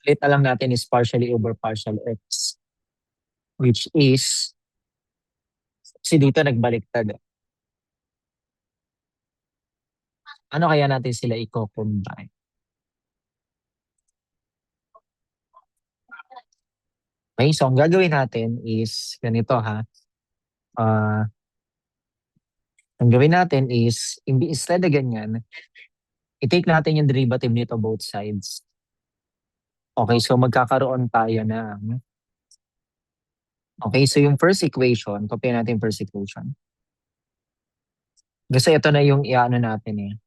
[SPEAKER 1] Ulit na lang natin is partially over partial x. Which is, kasi dito nagbaliktad. Ano kaya natin sila i-combine? Okay, so ang gagawin natin is ganito ha. Ang gawin natin is, instead na ganyan, i-take natin yung derivative nito both sides. Okay, so magkakaroon tayo ng, okay, so yung first equation, copy natin yung first equation. Kasi ito na yung i-ano natin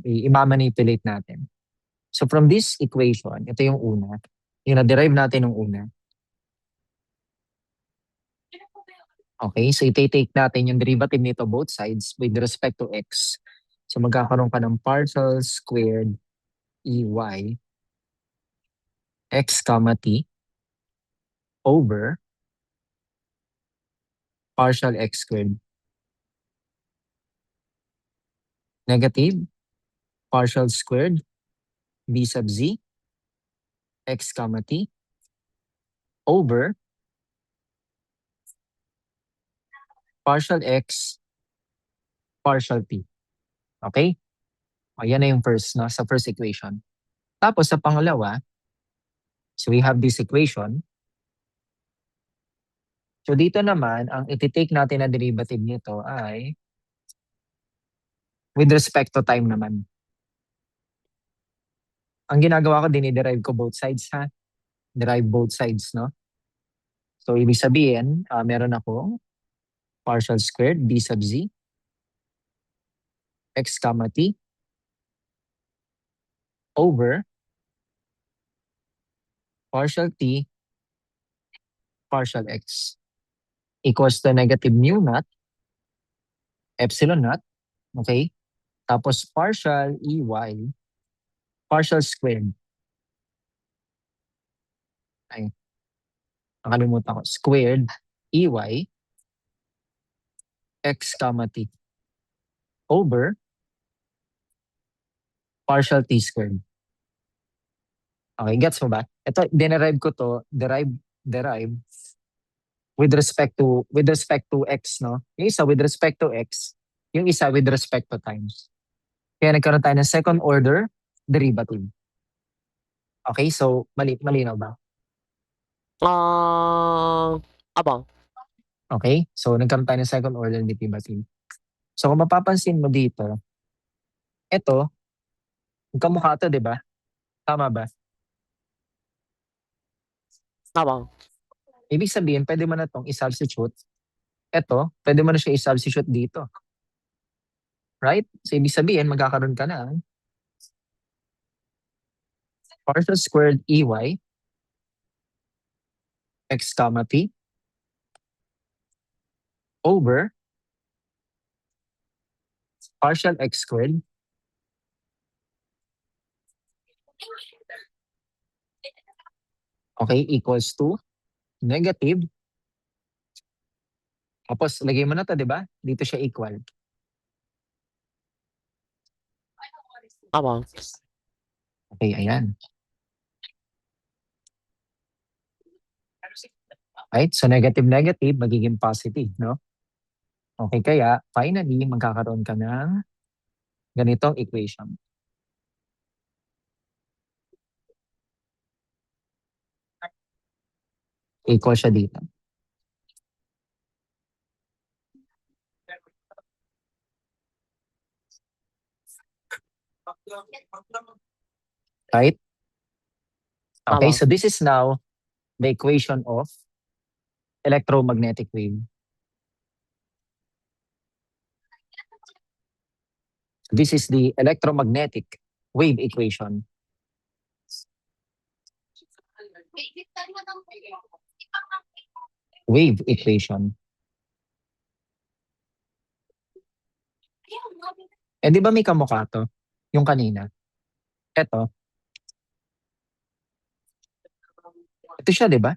[SPEAKER 1] i-manipulate natin. So from this equation, ito yung una. Yung na-derive natin ng una. Okay, so i-take natin yung derivative nito both sides with respect to x. So magkakaroon ka ng partial squared ey x comma t over partial x squared negative partial squared b sub z x comma t over partial x partial t. Okay? O, yan na yung first, no? Sa first equation. Tapos sa pangalawa, so we have this equation. So dito naman, ang iti-take natin na derivative nito ay with respect to time naman. Ang ginagawa ko, diniderive ko both sides ha. Derive both sides, no? So ibig sabihin, meron akong partial squared b sub z x comma t over partial t partial x equals to negative mu naught epsilon naught, okay? Tapos partial ey partial squared. Ay, nakalimutan ko. Squared ey x comma t over partial t squared. Okay, gets mo ba? Ito, dinerive ko to, derive with respect to x, no? Yung isa with respect to x, yung isa with respect to times. Kaya nagkaroon tayo ng second order derivative. Okay, so malinaw ba?
[SPEAKER 2] Opo.
[SPEAKER 1] Okay, so nagkaroon tayo ng second order derivative. So kung mapapansin mo dito, ito, kamukha to, di ba? Tama ba?
[SPEAKER 2] Opo.
[SPEAKER 1] Ibig sabihin, pwede mo na itong i-substitute. Ito, pwede mo na siya i-substitute dito. Right? So ibig sabihin, magkakaroon ka ng partial squared EY x comma p over partial x squared okay equals to negative. Tapos lagay mo na to, di ba? Dito siya equal.
[SPEAKER 2] Opo.
[SPEAKER 1] Okay, ayan. Right? So negative magiging positive, no? Okay, kaya finally magkakaroon ka ng ganitong equation. Equal siya dito. Right? Okay,
[SPEAKER 2] Tama.
[SPEAKER 1] so this is now the equation of electromagnetic wave. This is the electromagnetic wave equation. Wave equation. Eh di ba may kamukha to? Yung kanina. Ito. Ito siya, di ba?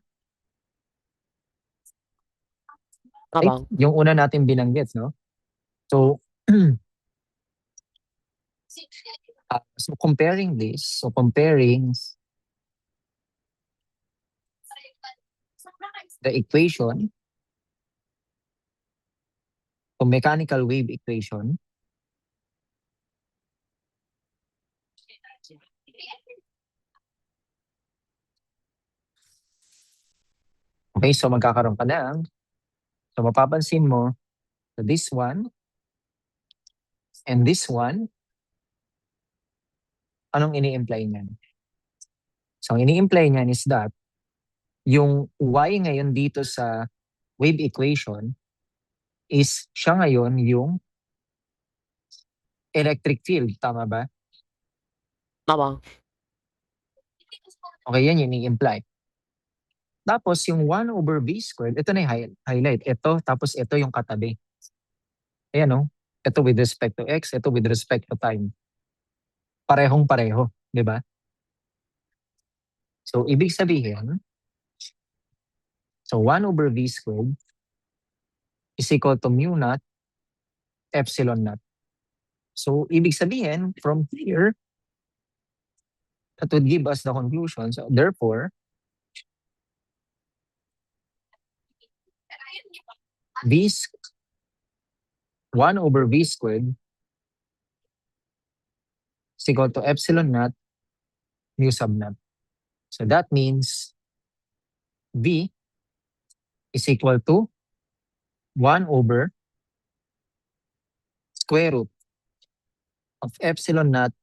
[SPEAKER 2] Opo.
[SPEAKER 1] Right? Yung una natin binanggit, no? So, so comparing the equation to mechanical wave equation. Okay, so magkakaroon ka ng, so mapapansin mo, so this one and this one, anong ini-imply niyan? So ang ini-imply niyan is that yung y ngayon dito sa wave equation is siya ngayon yung electric field. Tama ba?
[SPEAKER 2] Opo.
[SPEAKER 1] Okay, yan yung ini-imply. Tapos yung 1 over v squared, ito na yung highlight. Ito, tapos ito yung katabi. Ayan no? Ito with respect to x, ito with respect to time. Parehong-pareho, di ba? So, ibig sabihin, so 1 over v squared is equal to mu naught epsilon naught. So, ibig sabihin, from here, that would give us the conclusion. So, therefore, v 1 over v squared is equal to epsilon naught mu sub naught. So, that means v is equal to 1 over square root of epsilon naught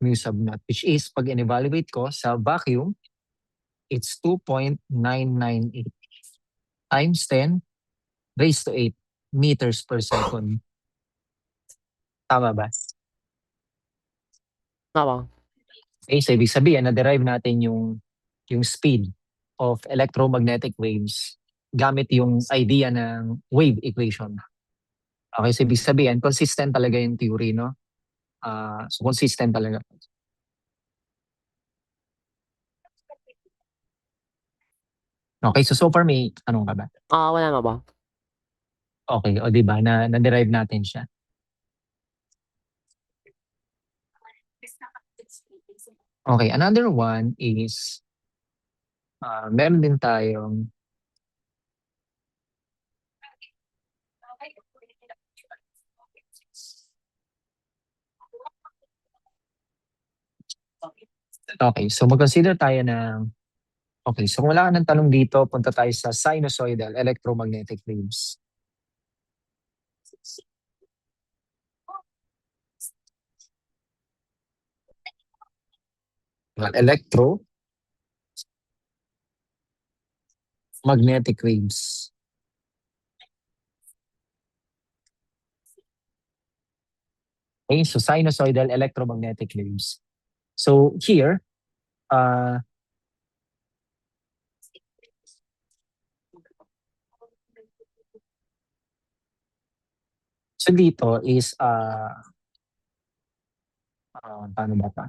[SPEAKER 1] mu sub naught, which is, pag in-evaluate ko sa vacuum, it's 2.998 times 10 raised to 8 meters per second. Tama ba?
[SPEAKER 2] Opo.
[SPEAKER 1] Okay, so ibig sabihin, na-derive natin yung speed of electromagnetic waves gamit yung idea ng wave equation. Okay, so ibig sabihin, consistent talaga yung theory, no? So consistent talaga. Okay, so far may tanong ka ba?
[SPEAKER 2] Wala na ba?
[SPEAKER 1] Okay, o di ba na-derive natin siya. Okay, another one is meron din tayong okay, so mag-consider tayo ng okay, so kung wala ka ng tanong dito, punta tayo sa sinusoidal electromagnetic waves. electromagnetic waves. Okay, so sinusoidal electromagnetic waves. So here, so dito is, paano ba 'to?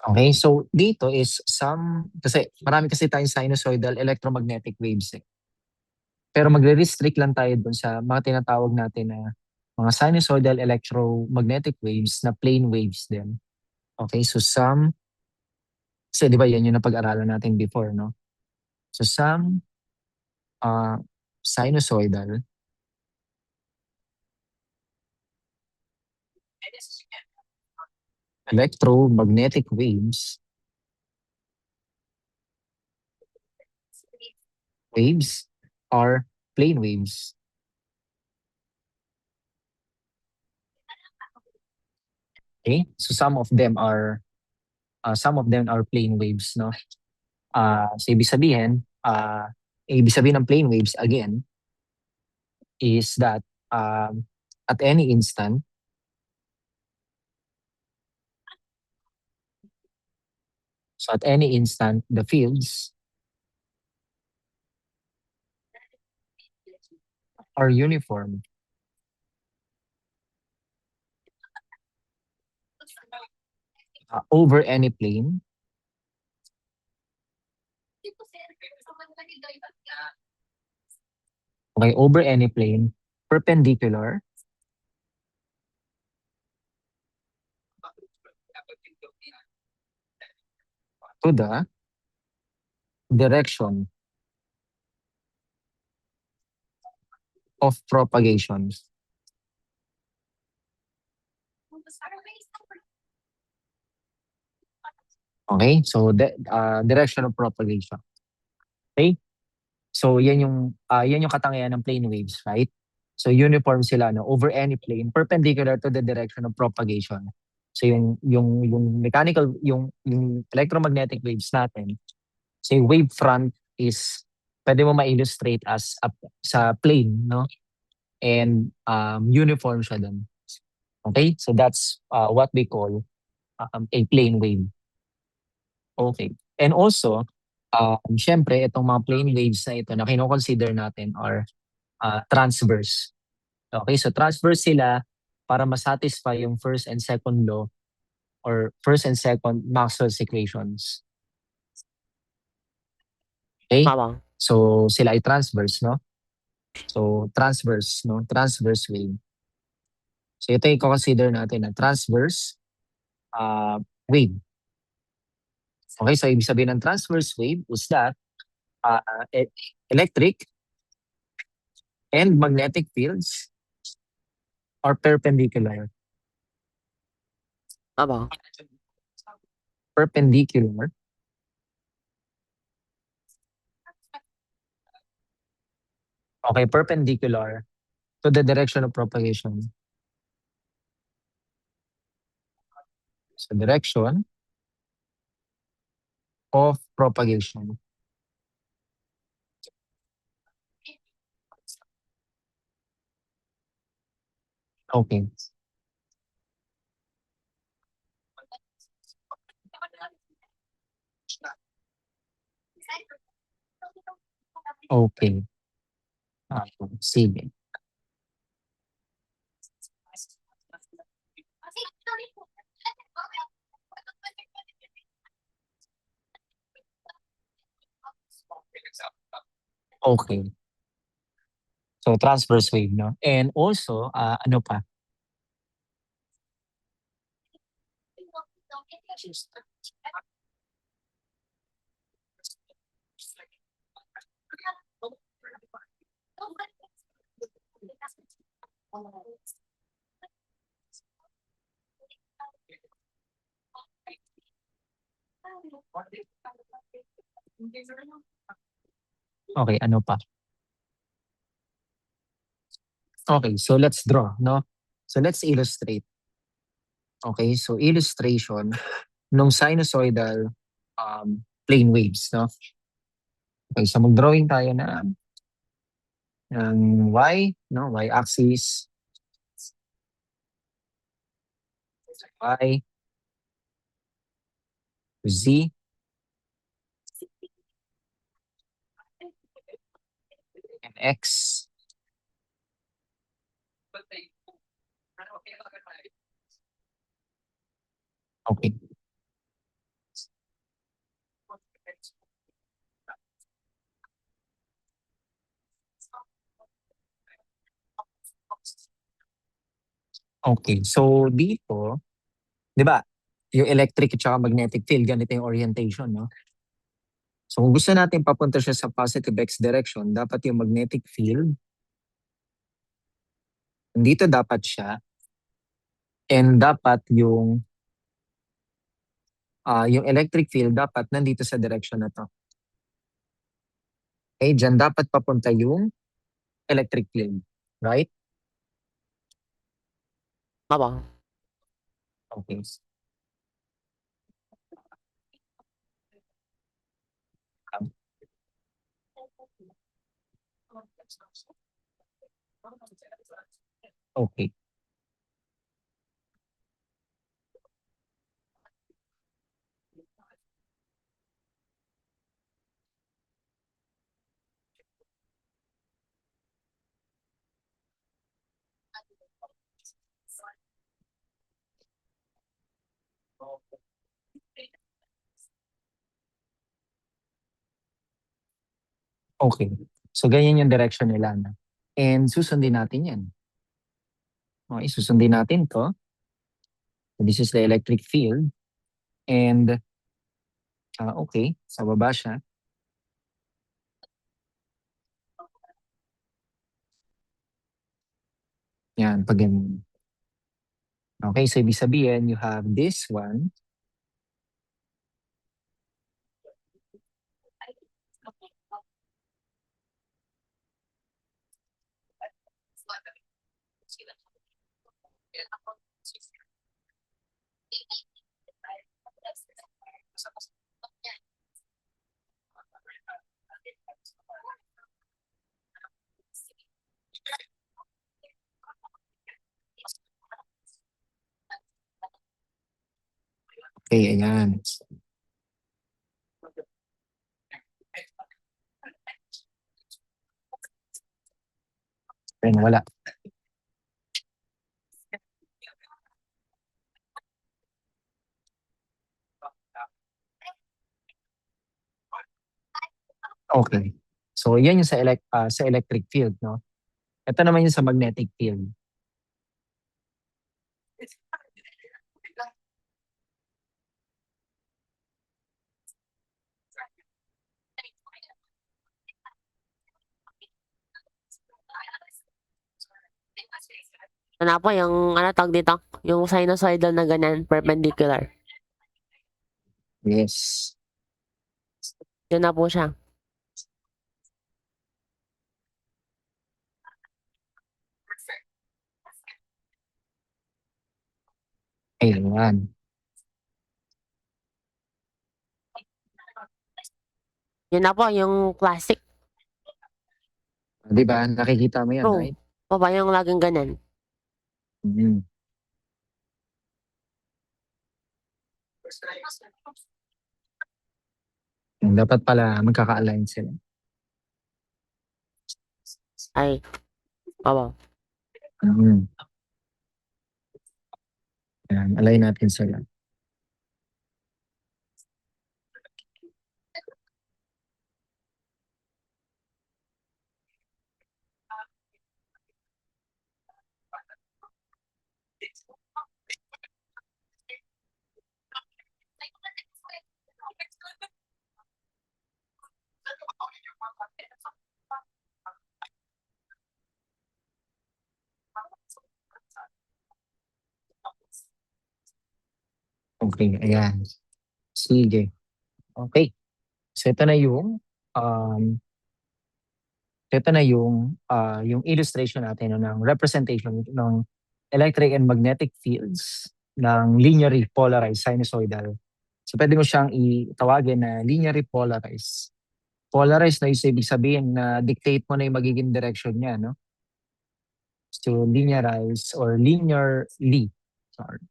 [SPEAKER 1] Okay, so dito is kasi marami kasi tayong sinusoidal electromagnetic waves, eh. Pero magre-restrict lang tayo dun sa mga tinatawag natin na mga sinusoidal electromagnetic waves na plane waves din. Okay, so kasi 'di ba yan yung napag-aralan natin before, no? So some sinusoidal electromagnetic waves are plane waves. Okay? So some of them are plane waves, no? So ibig sabihin ng plane waves again is that at any instant the fields are uniform over any plane perpendicular to the direction of propagation. Okay? So the direction of propagation. Okay? So yan yung katangian ng plane waves, right? So uniform sila no over any plane perpendicular to the direction of propagation. So yung electromagnetic waves natin, so yung wave front is pwede mo ma-illustrate as sa plane, no? And uniform siya dun. Okay? So that's what we call a plane wave. Okay. And also, syempre itong mga plane waves na ito na kino-consider natin are transverse. Okay, so transverse sila para ma-satisfy yung first and second law or first and second Maxwell's equations. Okay?
[SPEAKER 2] Mawang.
[SPEAKER 1] So sila ay transverse, no? So transverse, no? Transverse wave. So ito yung consider natin na transverse wave. Okay, so ibig sabihin ng transverse wave is that electric and magnetic fields are perpendicular.
[SPEAKER 2] Mawang.
[SPEAKER 1] Perpendicular okay, perpendicular to the direction of propagation. So direction of propagation. Okay. Okay. Sige. Okay. So transverse wave, no? And also, ano pa? Okay, ano pa? Okay, so let's draw, no? So let's illustrate. Okay, so illustration nung sinusoidal plane waves, no? Okay, so mag-drawing tayo ng y, no? Y-axis, y, z, and x. Okay. Okay, so dito, di ba, yung electric at saka magnetic field, ganito yung orientation, no? So kung gusto natin papunta siya sa positive x direction, dapat yung magnetic field, dito dapat siya, and dapat yung electric field dapat nandito sa direction na to. Okay, dyan dapat papunta yung electric field, right?
[SPEAKER 2] Opo.
[SPEAKER 1] Okay. Okay. Okay. So ganyan yung direction nila, no? And susundin natin yan. Okay, susundin natin to. So this is the electric field. And okay, sa baba siya. Yan, pag ganyan. Okay, so ibig sabihin, you have this one. Okay, ayan. Ayan, wala. Okay. So yan yung sa electric field, no? Ito naman yung sa magnetic field.
[SPEAKER 2] Ano po yung ano tawag dito? Yung sinusoidal na ganyan, perpendicular.
[SPEAKER 1] Yes.
[SPEAKER 2] Yun na po siya.
[SPEAKER 1] Ayan.
[SPEAKER 2] Yun na po yung classic.
[SPEAKER 1] Di ba? Nakikita mo yan,
[SPEAKER 2] True.
[SPEAKER 1] right?
[SPEAKER 2] O ba yung laging ganyan?
[SPEAKER 1] Mhm. Dapat pala magkaka-align sila.
[SPEAKER 2] Ay. Opo.
[SPEAKER 1] Mhm. Ayan, align natin sila. Okay, ayan. Sige. Okay. So ito na yung illustration natin no, ng representation ng electric and magnetic fields ng linearly polarized sinusoidal. So pwede mo siyang itawagin na linearly polarized. Polarized na ibig sabihin na dictate mo na yung magiging direction niya, no? So linearize or linearly. Sorry.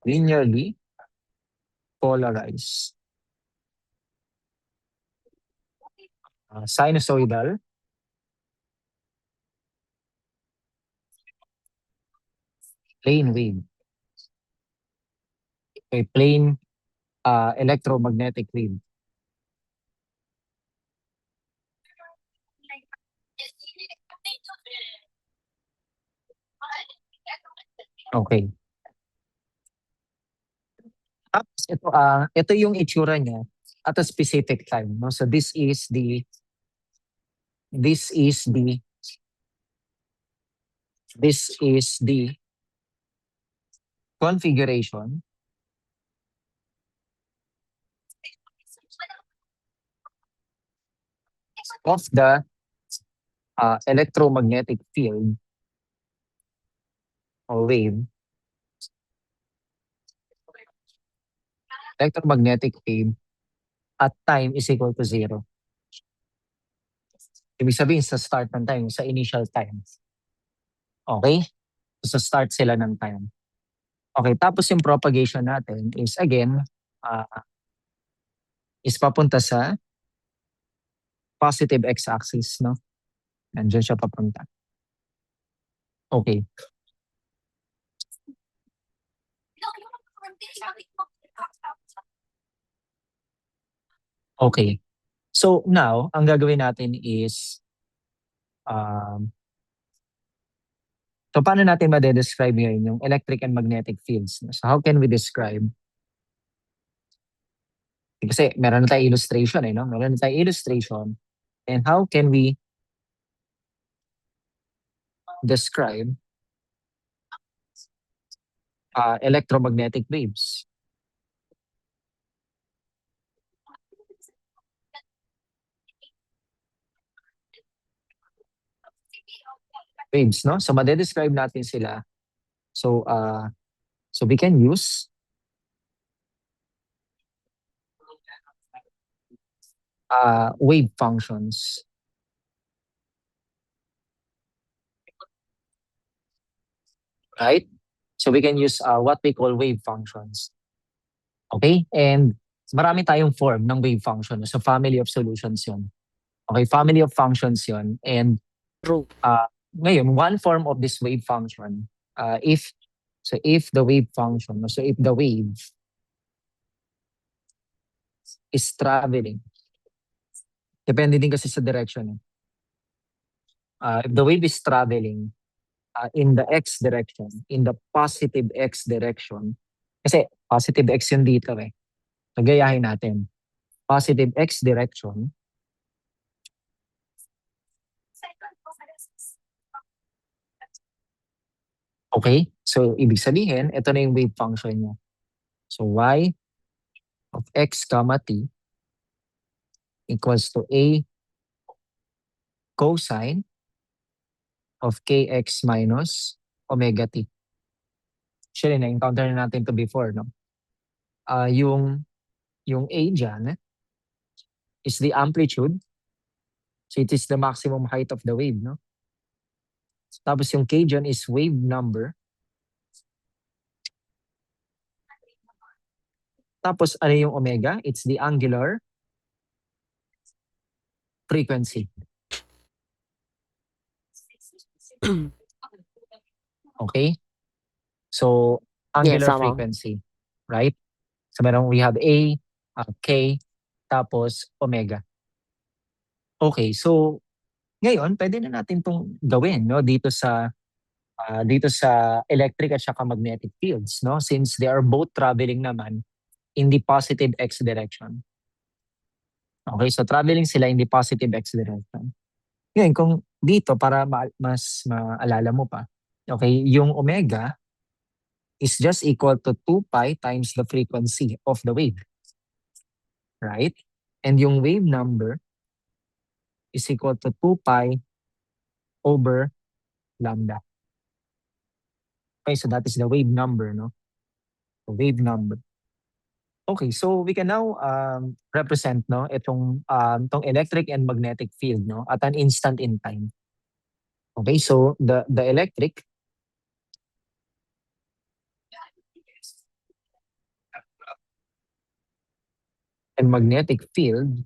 [SPEAKER 1] Linearly polarized. Sinusoidal. Plane wave. Okay, plane electromagnetic wave. Okay. Tapos ito yung itsura niya at a specific time, no? So this is the configuration of the electromagnetic field or wave. Electromagnetic wave at time is equal to 0. Ibig sabihin sa start ng time, sa initial time. Okay? So sa start sila ng time. Okay, tapos yung propagation natin is again, is papunta sa positive x-axis, no? Nandiyan siya papunta. Okay. Okay. So now, ang gagawin natin is, so paano natin ma-describe ngayon yung electric and magnetic fields? So how can we describe? Kasi meron na tayong illustration no? Meron na tayong illustration. And how can we describe electromagnetic waves? Waves, no? So ma-describe natin sila. So we can use wave functions. Right? So we can use what we call wave functions. Okay? And marami tayong form ng wave function. So family of solutions yun. Okay, family of functions yun. And
[SPEAKER 2] True.
[SPEAKER 1] ngayon, one form of this wave function, if the wave function, so if the wave is traveling, depende din kasi sa direction. If the wave is traveling in the x direction, in the positive x direction, kasi positive x yun dito Nagayahin natin. Positive x direction. Okay? So, ibig sabihin, ito na yung wave function niya. So, y of x comma t equals to a cosine of kx minus omega t. Actually, na-encounter na natin to before, no? Yung a dyan is the amplitude. So, it is the maximum height of the wave, no? Tapos yung k dyan is wave number. Tapos ano yung omega? It's the angular frequency. Okay? So, angular
[SPEAKER 2] tama.
[SPEAKER 1] frequency. Right? So, we have A, K, tapos omega. Okay, so ngayon, pwede na natin itong gawin no? dito sa electric at saka magnetic fields. No? Since they are both traveling naman in the positive x direction. Okay, so traveling sila in the positive x direction. Ngayon, kung dito, para mas maalala mo pa, okay, yung omega is just equal to 2 pi times the frequency of the wave. Right? And yung wave number is equal to 2 pi over lambda. Okay, so that is the wave number, no? The wave number. Okay, so we can now represent no itong electric and magnetic field no at an instant in time. Okay, so the electric and magnetic fields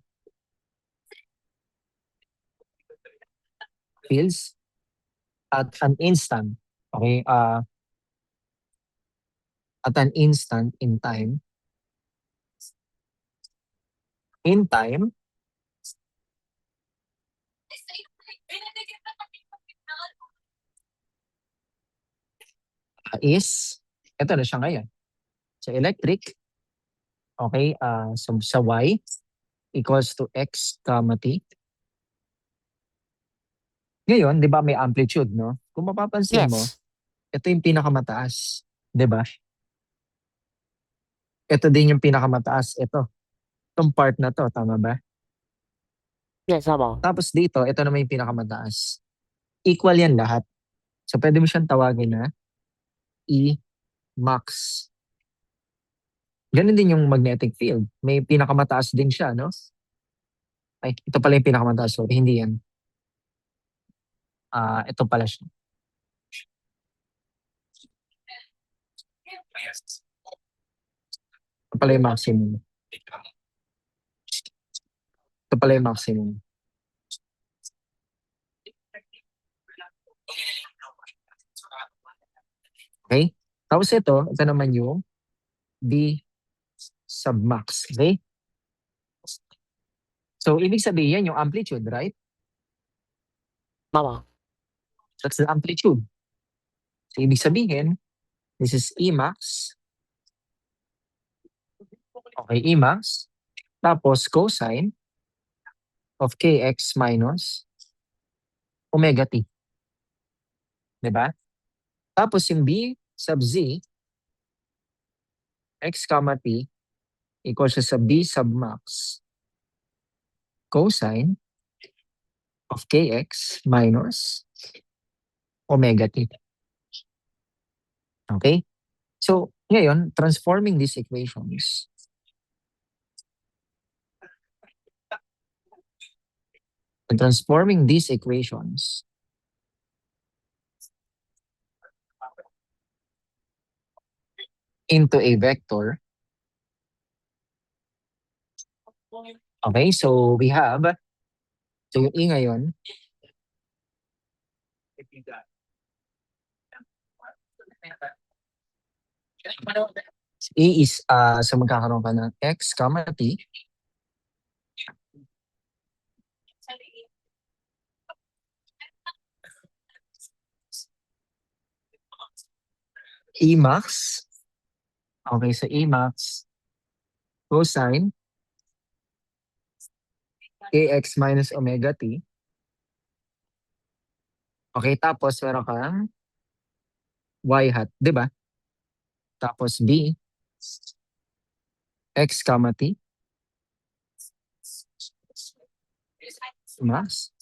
[SPEAKER 1] at an instant, okay, at an instant in time is ito na siya ngayon. So electric, okay, so sa y equals to x comma t. Ngayon, 'di ba may amplitude, no? Kung mapapansin mo,
[SPEAKER 2] Yes.
[SPEAKER 1] ito yung pinakamataas, 'di ba? Ito din yung pinakamataas, ito. Itong part na to, tama ba?
[SPEAKER 2] Yes, opo.
[SPEAKER 1] Tapos dito, ito naman yung pinakamataas. Equal yan lahat. So pwede mo siyang tawagin na E max. Ganun din yung magnetic field. May pinakamataas din siya, no? Ay, ito pala yung pinakamataas. Sorry, hindi yan. Ito pala siya. Ito pala yung maximum. Ito pala yung maximum. Okay? Tapos ito naman yung B sub max. Okay? So, ibig sabihin yung amplitude, right?
[SPEAKER 2] Opo.
[SPEAKER 1] That's the amplitude. So, ibig sabihin, this is E max. Okay, E max. Tapos, cosine of kx minus omega t. Diba? Tapos, yung B sub z, x comma t, equals sa B sub max cosine of kx minus omega t. Okay? So, ngayon, transforming these equations. Transforming these equations into a vector. Okay, so we have, so yung E ngayon, E is, so magkakaroon ka ng x comma t E max. Okay, so E max cosine kx minus omega t. Okay, tapos meron kang y hat, di ba? Tapos B x comma t max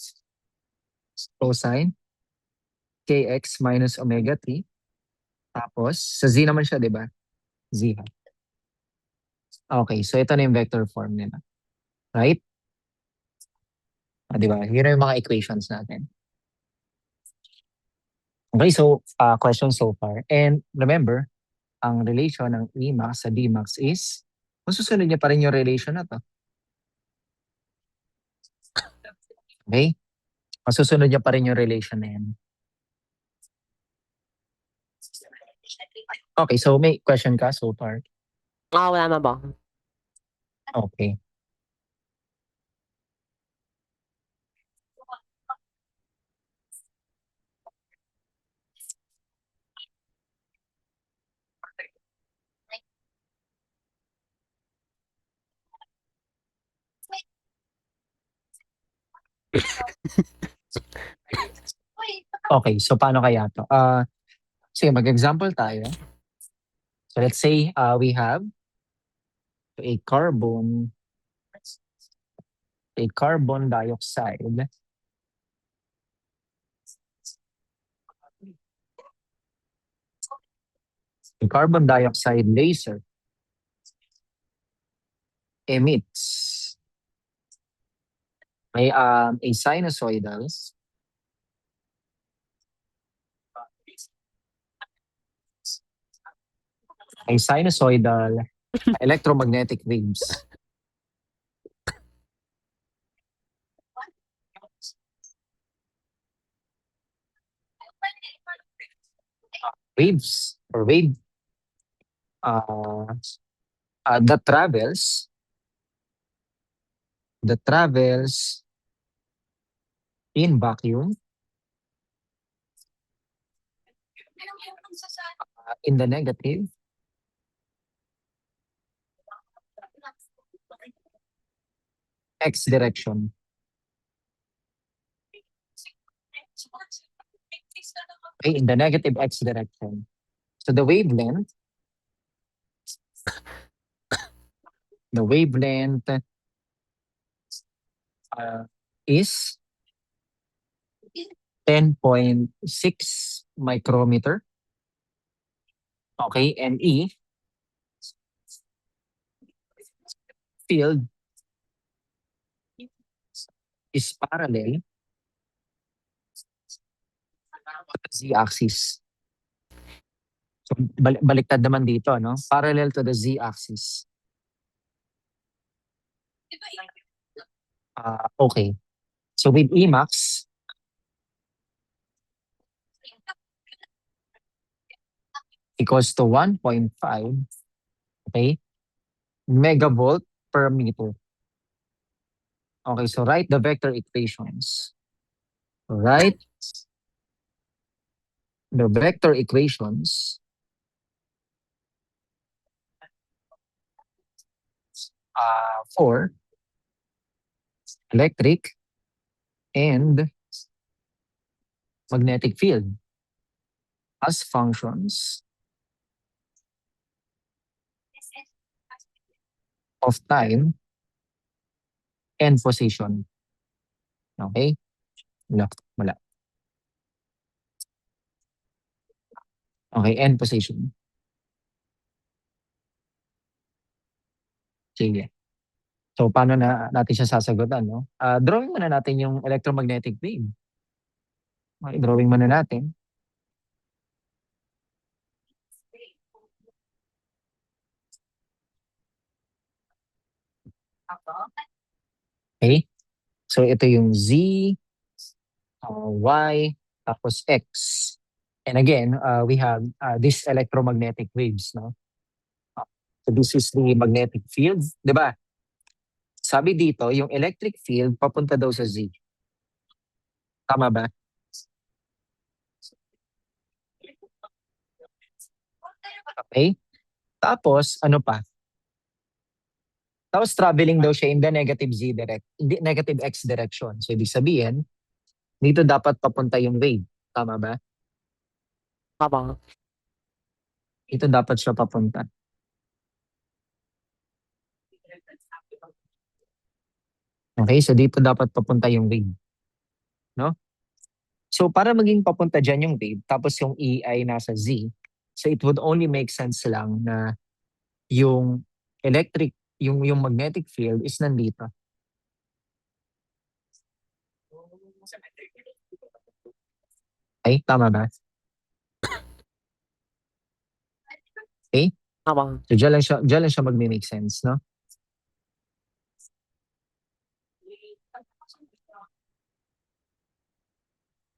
[SPEAKER 1] cosine kx minus omega t. Tapos sa z naman siya, di ba? Z hat. Okay, so ito na yung vector form nila. Right? Di ba? Yun na yung mga equations natin. Okay, so question so far. And remember, ang relation ng E max sa D max is, masusunod niya pa rin yung relation na to. Okay? Masusunod niya pa rin yung relation na yan. Okay, so may question ka so far?
[SPEAKER 2] Wala naman po.
[SPEAKER 1] Okay. Okay, so paano kaya to? Sige, mag-example tayo. So let's say we have a carbon dioxide. A carbon dioxide laser emits a sinusoidal electromagnetic waves. Waves or wave that travels in vacuum in the negative x direction. Okay, in the negative x direction. So the wavelength is 10.6 micrometer. Okay, and E field is parallel to the z-axis. So baliktad naman dito, no? Parallel to the z-axis. Okay. So with Emax, equals to 1.5, okay, megavolt per meter. Okay, so write the vector equations. Write the vector equations for electric and magnetic field as functions of time and position. Okay? Wala. Okay, and position. Sige. So, paano natin siya sasagutan, no? Drawing muna natin yung electromagnetic wave. Okay, drawing muna natin. Okay? So, ito yung Z, Y, tapos X. And again, we have these electromagnetic waves, no? So, this is the magnetic field, di ba? Sabi dito, yung electric field papunta daw sa Z. Tama ba? Okay? Tapos, ano pa? Tapos traveling daw siya in the negative x direction. So, ibig sabihin, dito dapat papunta yung wave. Tama ba?
[SPEAKER 2] Tama.
[SPEAKER 1] Dito dapat siya papunta. Okay, so dito dapat papunta yung wave. No? So, para maging papunta dyan yung wave, tapos yung E ay nasa Z, so it would only make sense lang na yung yung magnetic field is nandito. Okay, tama ba? Okay?
[SPEAKER 2] Tama.
[SPEAKER 1] So dyan lang siya mag-make sense, no?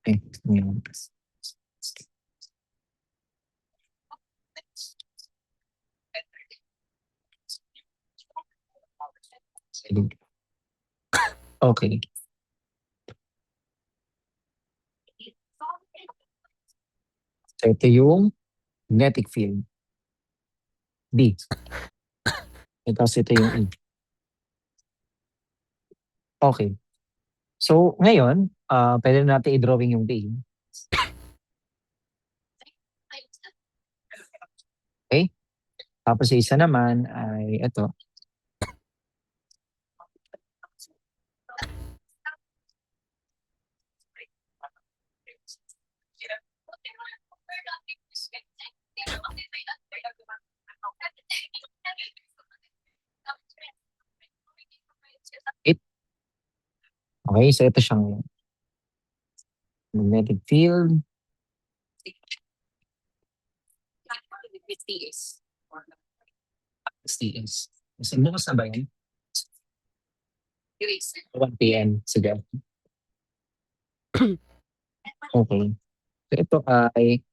[SPEAKER 1] Okay. Yun. Okay. So ito yung magnetic field. B. Tapos ito yung E. Okay. So ngayon, pwede natin i-drawing yung wave. Okay? Tapos yung isa naman ay ito. Okay, so ito siyang magnetic field. STS. Kasi bukas na ba yun? 1 p.m. Sige. Okay. So ito ay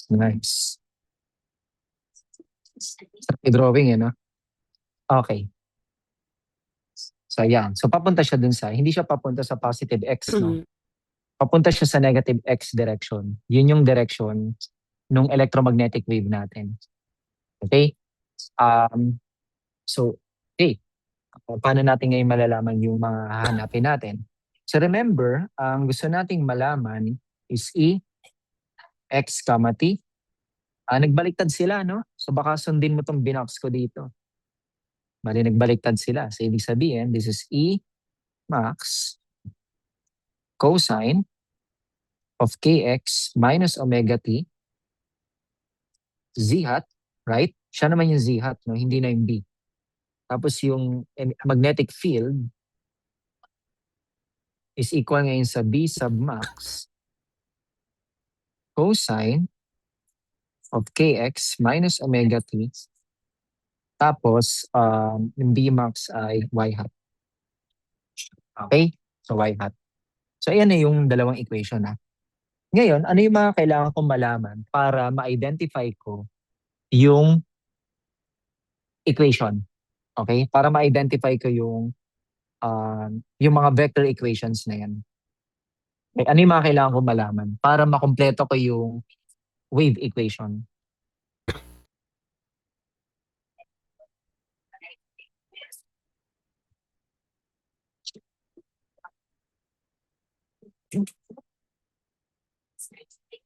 [SPEAKER 1] nice. Sarap i-drawing no? Okay. So yan. So papunta siya dun sa, hindi siya papunta sa positive X, no? Papunta siya sa negative X direction. Yun yung direction nung electromagnetic wave natin. Okay? So, okay. Paano natin ngayon malalaman yung mga hahanapin natin? So remember, ang gusto nating malaman is E, X, T. Nagbaliktad sila, no? So baka sundin mo tong binox ko dito. Bali, nagbaliktad sila. So ibig sabihin, this is E max cosine of Kx minus omega t z hat, right? Siya naman yung z hat, no? Hindi na yung B. Tapos yung magnetic field is equal ngayon sa B sub max cosine of Kx minus omega t. Tapos, yung B max ay y hat. Okay? So, y hat. So, ayan na yung dalawang equation ha. Ngayon, ano yung mga kailangan kong malaman para ma-identify ko yung equation? Okay? Para ma-identify ko yung mga vector equations na yan. Okay, ano yung mga kailangan kong malaman para makompleto ko yung wave equation?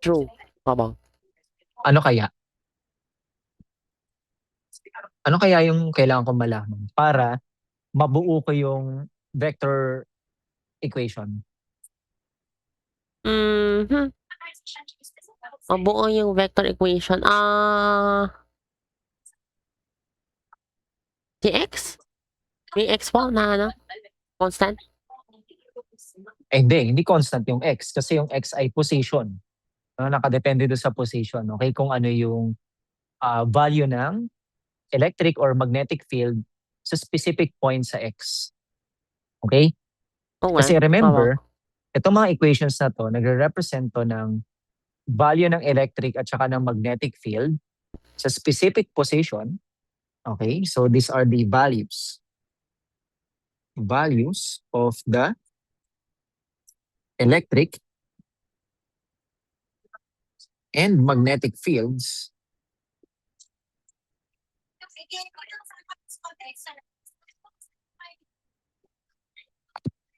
[SPEAKER 2] True. Tama.
[SPEAKER 1] Ano kaya? Ano kaya yung kailangan kong malaman para mabuo ko yung vector equation?
[SPEAKER 2] Mabuo yung vector equation. Dx? May x pa na ano? Constant?
[SPEAKER 1] Hindi constant yung x kasi yung x ay position. Nakadepende doon sa position. Okay, kung ano yung value ng electric or magnetic field sa specific point sa x. Okay?
[SPEAKER 2] Oo
[SPEAKER 1] Kasi
[SPEAKER 2] nga.
[SPEAKER 1] remember, itong mga equations na to, nagre-represent to ng value ng electric at saka ng magnetic field sa specific position. Okay? So these are the values. Values of the electric and magnetic fields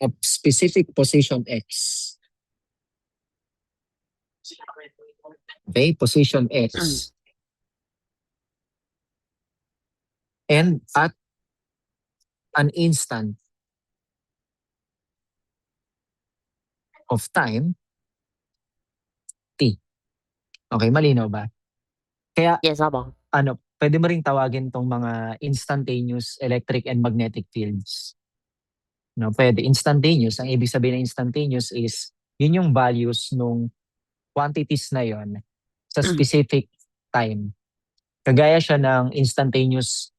[SPEAKER 1] of specific position x. Okay, position x. And at an instant of time t. Okay, malinaw ba? Kaya
[SPEAKER 2] Yes, tama.
[SPEAKER 1] pwede mo ring tawagin tong mga instantaneous electric and magnetic fields. No, pwede. Instantaneous. Ang ibig sabihin ng instantaneous is yun yung values nung quantities na yon sa specific time. Kagaya siya ng instantaneous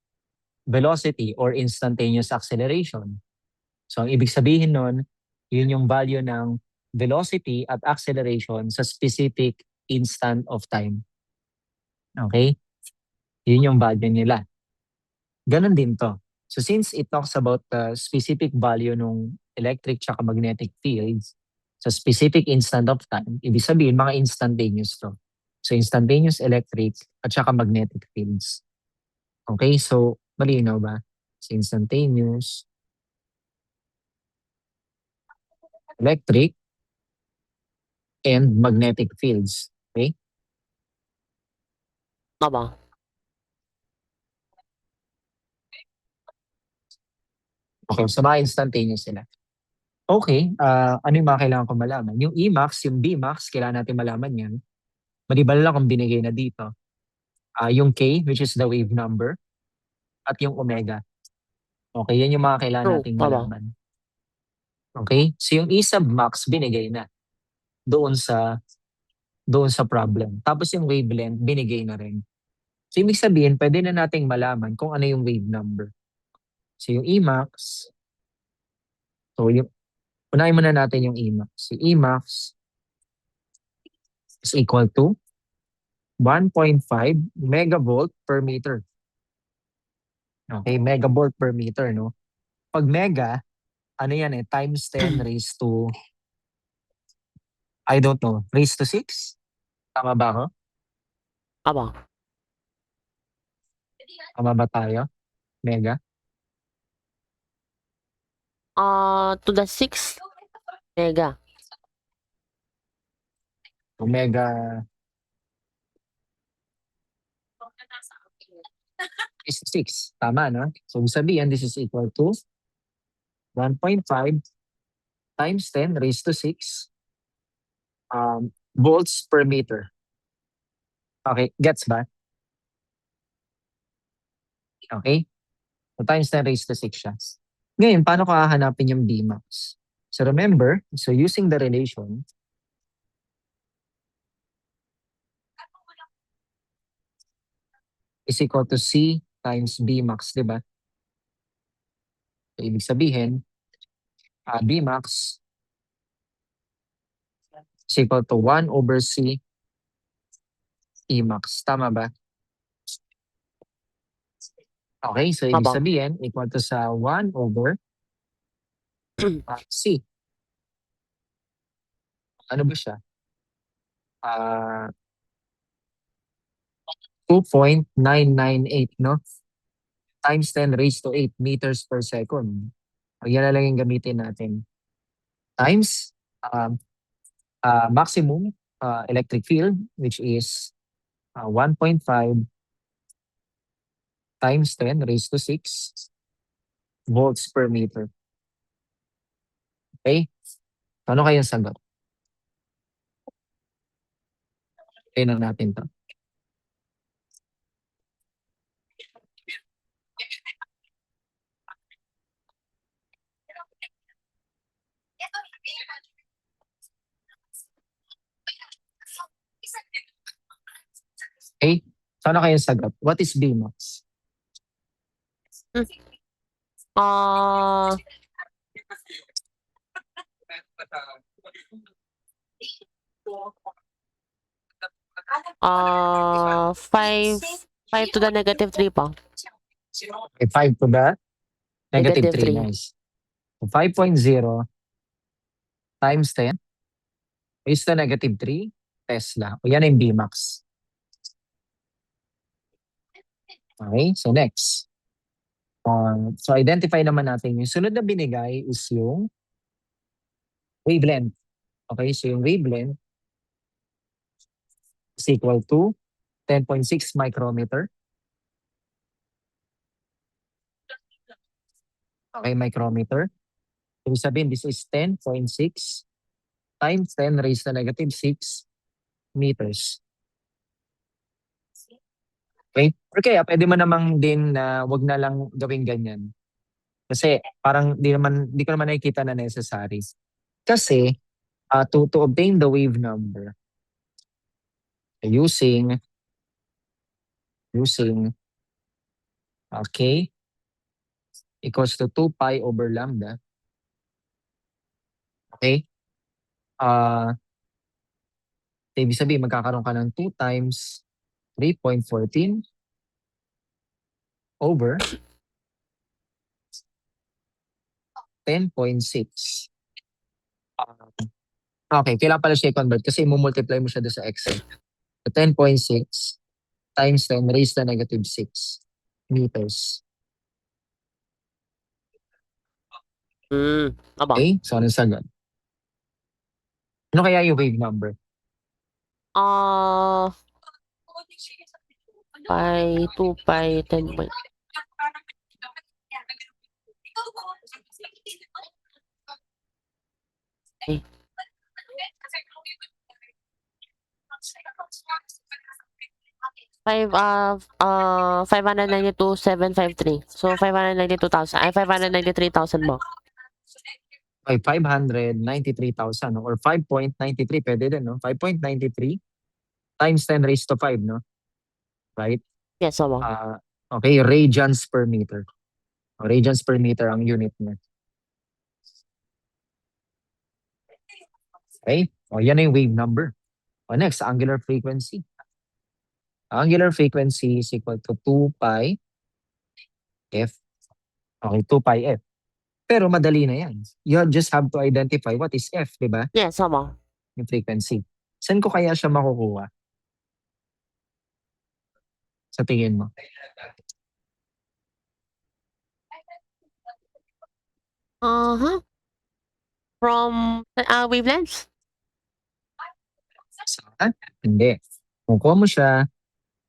[SPEAKER 1] velocity or instantaneous acceleration. So ang ibig sabihin nun, yun yung value ng velocity at acceleration sa specific instant of time. Okay? Yun yung value nila. Ganon din to. So since it talks about the specific value ng electric tsaka magnetic fields, sa specific instant of time, ibig sabihin, mga instantaneous to. So, instantaneous electric at saka magnetic fields. Okay, so, malinaw ba? So, instantaneous electric and magnetic fields. Okay?
[SPEAKER 2] Opo.
[SPEAKER 1] Okay, so mga instantaneous sila. Okay, ano yung mga kailangan ko malaman? Yung Emax, yung Bmax, kailangan natin malaman yan. Maliban lang kung binigay na dito. Yung K, which is the wave number, at yung omega. Okay, yan yung mga kailangan
[SPEAKER 2] True.
[SPEAKER 1] nating
[SPEAKER 2] Opo.
[SPEAKER 1] malaman. Okay, so yung E sub max, binigay na doon sa problem. Tapos yung wavelength, binigay na rin. So ibig sabihin, pwede na nating malaman kung ano yung wave number. So yung Emax, so yung unahin muna natin yung Emax. Si Emax is equal to 1.5 megavolt per meter. Okay, megavolt per meter, no? Pag mega, ano yan times 10 raised to, I don't know, raised to 6? Tama ba ako?
[SPEAKER 2] Opo.
[SPEAKER 1] Tama ba tayo? Mega?
[SPEAKER 2] To the 6 mega.
[SPEAKER 1] Omega is 6. Tama, no? So, sabihin, this is equal to 1.5 times 10 raised to 6 volts per meter. Okay, gets ba? Okay? So, times 10 raised to 6 siya. Ngayon, paano ko hahanapin yung Bmax? So, remember, so using the relation, is equal to C times Bmax, di ba? So, ibig sabihin, Bmax is equal to 1 over C Emax. Tama ba? Okay, so ibig
[SPEAKER 2] Opo.
[SPEAKER 1] sabihin, equal to sa 1 over C. Ano ba siya? 2.998, no? Times 10 raised to 8 meters per second. Yan na lang yung gamitin natin. Times maximum electric field, which is 1.5 times 10 raised to 6 volts per meter. Okay? Ano kayang sagot? Tingnan natin to. Okay? So ano kayang sagot? What is Bmax?
[SPEAKER 2] Uh, 5 to the negative 3 po.
[SPEAKER 1] Okay, 5 to the negative
[SPEAKER 2] Negative
[SPEAKER 1] 3.
[SPEAKER 2] 3.
[SPEAKER 1] Nice. So 5.0 times 10 raised to negative 3 Tesla. O yan yung Bmax. Okay, so next. So identify naman natin yung sunod na binigay is yung wavelength. Okay, so yung wavelength is equal to 10.6 micrometer. Okay, micrometer. Ibig sabihin, this is 10.6 times 10 raised to negative 6 meters. Okay? Or kaya pwede mo namang din na wag na lang gawing ganyan. Kasi parang di ko naman nakikita na necessary. Kasi to obtain the wave number using K equals to 2 pi over lambda. Okay? Ibig sabihin, magkakaroon ka ng 2 times 3.14 over 10.6. Okay, kailangan pala siya i-convert kasi i-multiply mo siya doon sa Excel. So 10.6 times 10 raised to negative 6 meters.
[SPEAKER 2] Aba.
[SPEAKER 1] Okay? So, ano sagot? Ano kaya yung wave number?
[SPEAKER 2] Pi, 2 pi, 10 point. Eh. 592,753. So 592,000. Ay, 593,000 mo.
[SPEAKER 1] Ay, 593,000 or 5.93 pwede din, no? 5.93 times 10 raised to 5, no? Right?
[SPEAKER 2] Yes, mo.
[SPEAKER 1] Okay, radians per meter. Radians per meter ang unit niya. Okay? Yan na yung wave number. Next, angular frequency. Angular frequency is equal to 2 pi f. Okay, 2 pi f. Pero madali na yan. You just have to identify what is f, di ba?
[SPEAKER 2] Yes, mo.
[SPEAKER 1] Yung frequency. Saan ko kaya siya makukuha? Sa tingin mo?
[SPEAKER 2] From wavelengths?
[SPEAKER 1] Saan? Hindi. Kukuha mo siya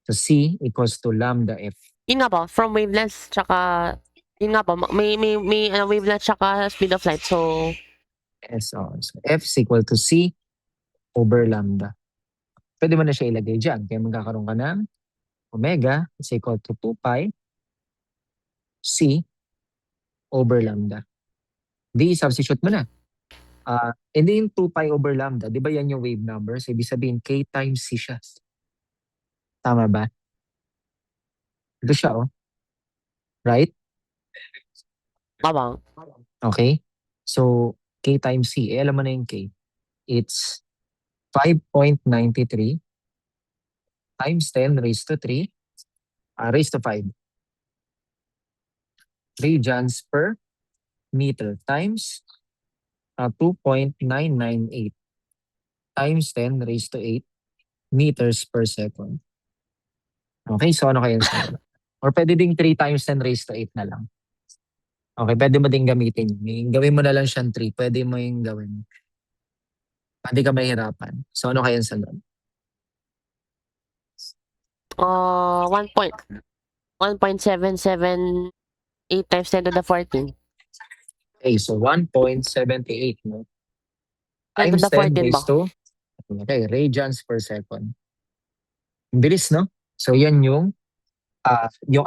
[SPEAKER 1] sa C equals to lambda f.
[SPEAKER 2] Yun nga po, from wavelengths, tsaka, yun nga po, may wavelength tsaka speed of light. So,
[SPEAKER 1] So f is equal to C over lambda. Pwede mo na siya ilagay dyan. Kaya magkakaroon ka ng omega is equal to 2 pi C over lambda. Di, substitute mo na. And then yung 2 pi over lambda, di ba yan yung wave number? So, ibig sabihin, K times C siya. Tama ba? Ito siya, oh. Right?
[SPEAKER 2] mabang.
[SPEAKER 1] Okay? So, K times C. Alam mo na yung K. It's 5.93 times 10 raised to 3, raised to 5. Radians per meter times 2.998 times 10 raised to 8 meters per second. Okay, so ano kaya sagot? Or pwede ding 3 times 10 raised to 8 na lang. Okay, pwede mo ding gamitin. Gawin mo na lang siyang 3. Pwede mo yung gawin. Hindi ka mahirapan. So ano kaya sagot?
[SPEAKER 2] 1.778 times 10 to the 14.
[SPEAKER 1] Okay, so 1.78, no?
[SPEAKER 2] 10 to
[SPEAKER 1] Times
[SPEAKER 2] the
[SPEAKER 1] 10
[SPEAKER 2] 14 ba?
[SPEAKER 1] raised to, okay, radians per second. Ang bilis, no? So yan yung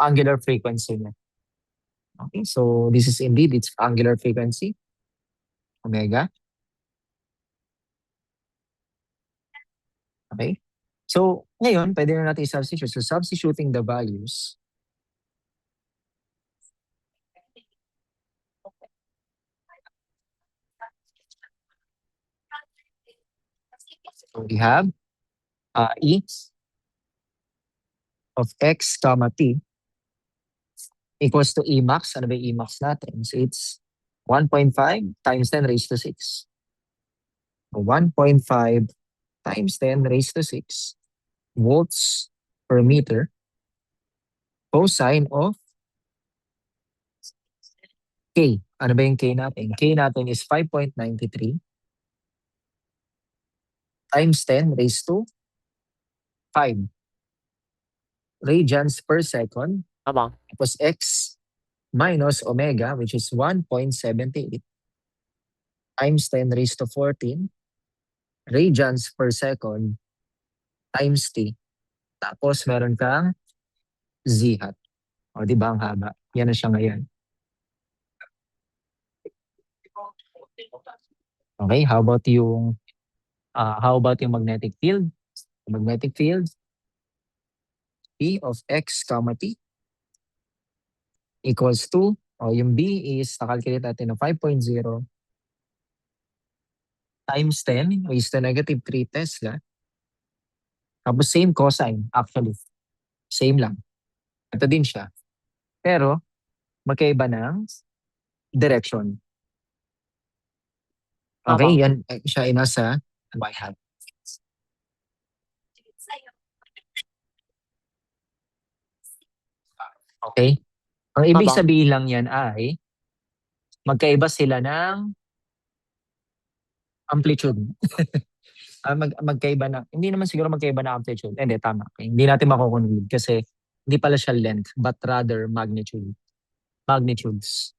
[SPEAKER 1] angular frequency niya. Okay, so this is indeed its angular frequency, omega. Okay? So, ngayon, pwede na natin i-substitute. So, substituting the values, so we have E of x comma t equals to E max. Ano ba yung E max natin? So, it's 1.5 times 10 raised to 6. So, 1.5 times 10 raised to 6 volts per meter cosine of K. Ano ba yung K natin? K natin is 5.93 times 10 raised to 5 radians per second
[SPEAKER 2] Mabang.
[SPEAKER 1] equals x minus omega, which is 1.78 times 10 raised to 14 radians per second times t. Tapos meron kang z hat. O, di ba ang haba? Yan na siya ngayon. Okay, how about yung magnetic field? The magnetic field, E of x comma t equals to, yung B is, nakalculate natin na 5.0 times 10 raised to negative 3 Tesla. Tapos same cosine, actually. Same lang. Ito din siya. Pero, magkaiba ng direction. Okay,
[SPEAKER 2] Opo.
[SPEAKER 1] yan siya ay nasa y-hat. Okay? Ang ibig
[SPEAKER 2] Opo.
[SPEAKER 1] sabihin lang yan ay magkaiba sila ng amplitude. Magkaiba na, hindi naman siguro magkaiba na amplitude. Hindi, tama. Okay. Hindi natin makukonvide kasi hindi pala siya length but rather magnitude. Magnitudes.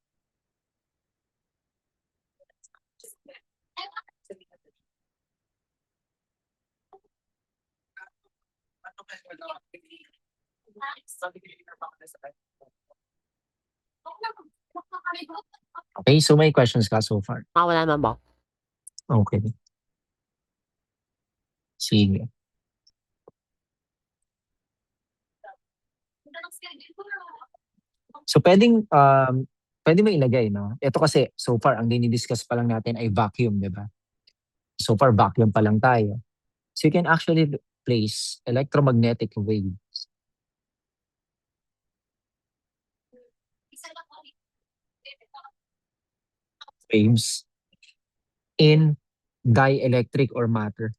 [SPEAKER 1] Okay, so may questions ka so far?
[SPEAKER 2] Wala naman po.
[SPEAKER 1] Okay. Sige. So pwede mo ilagay, no? Ito kasi so far ang dinidiscuss pa lang natin ay vacuum, di ba? So far vacuum pa lang tayo. So you can actually place electromagnetic waves in dielectric or matter.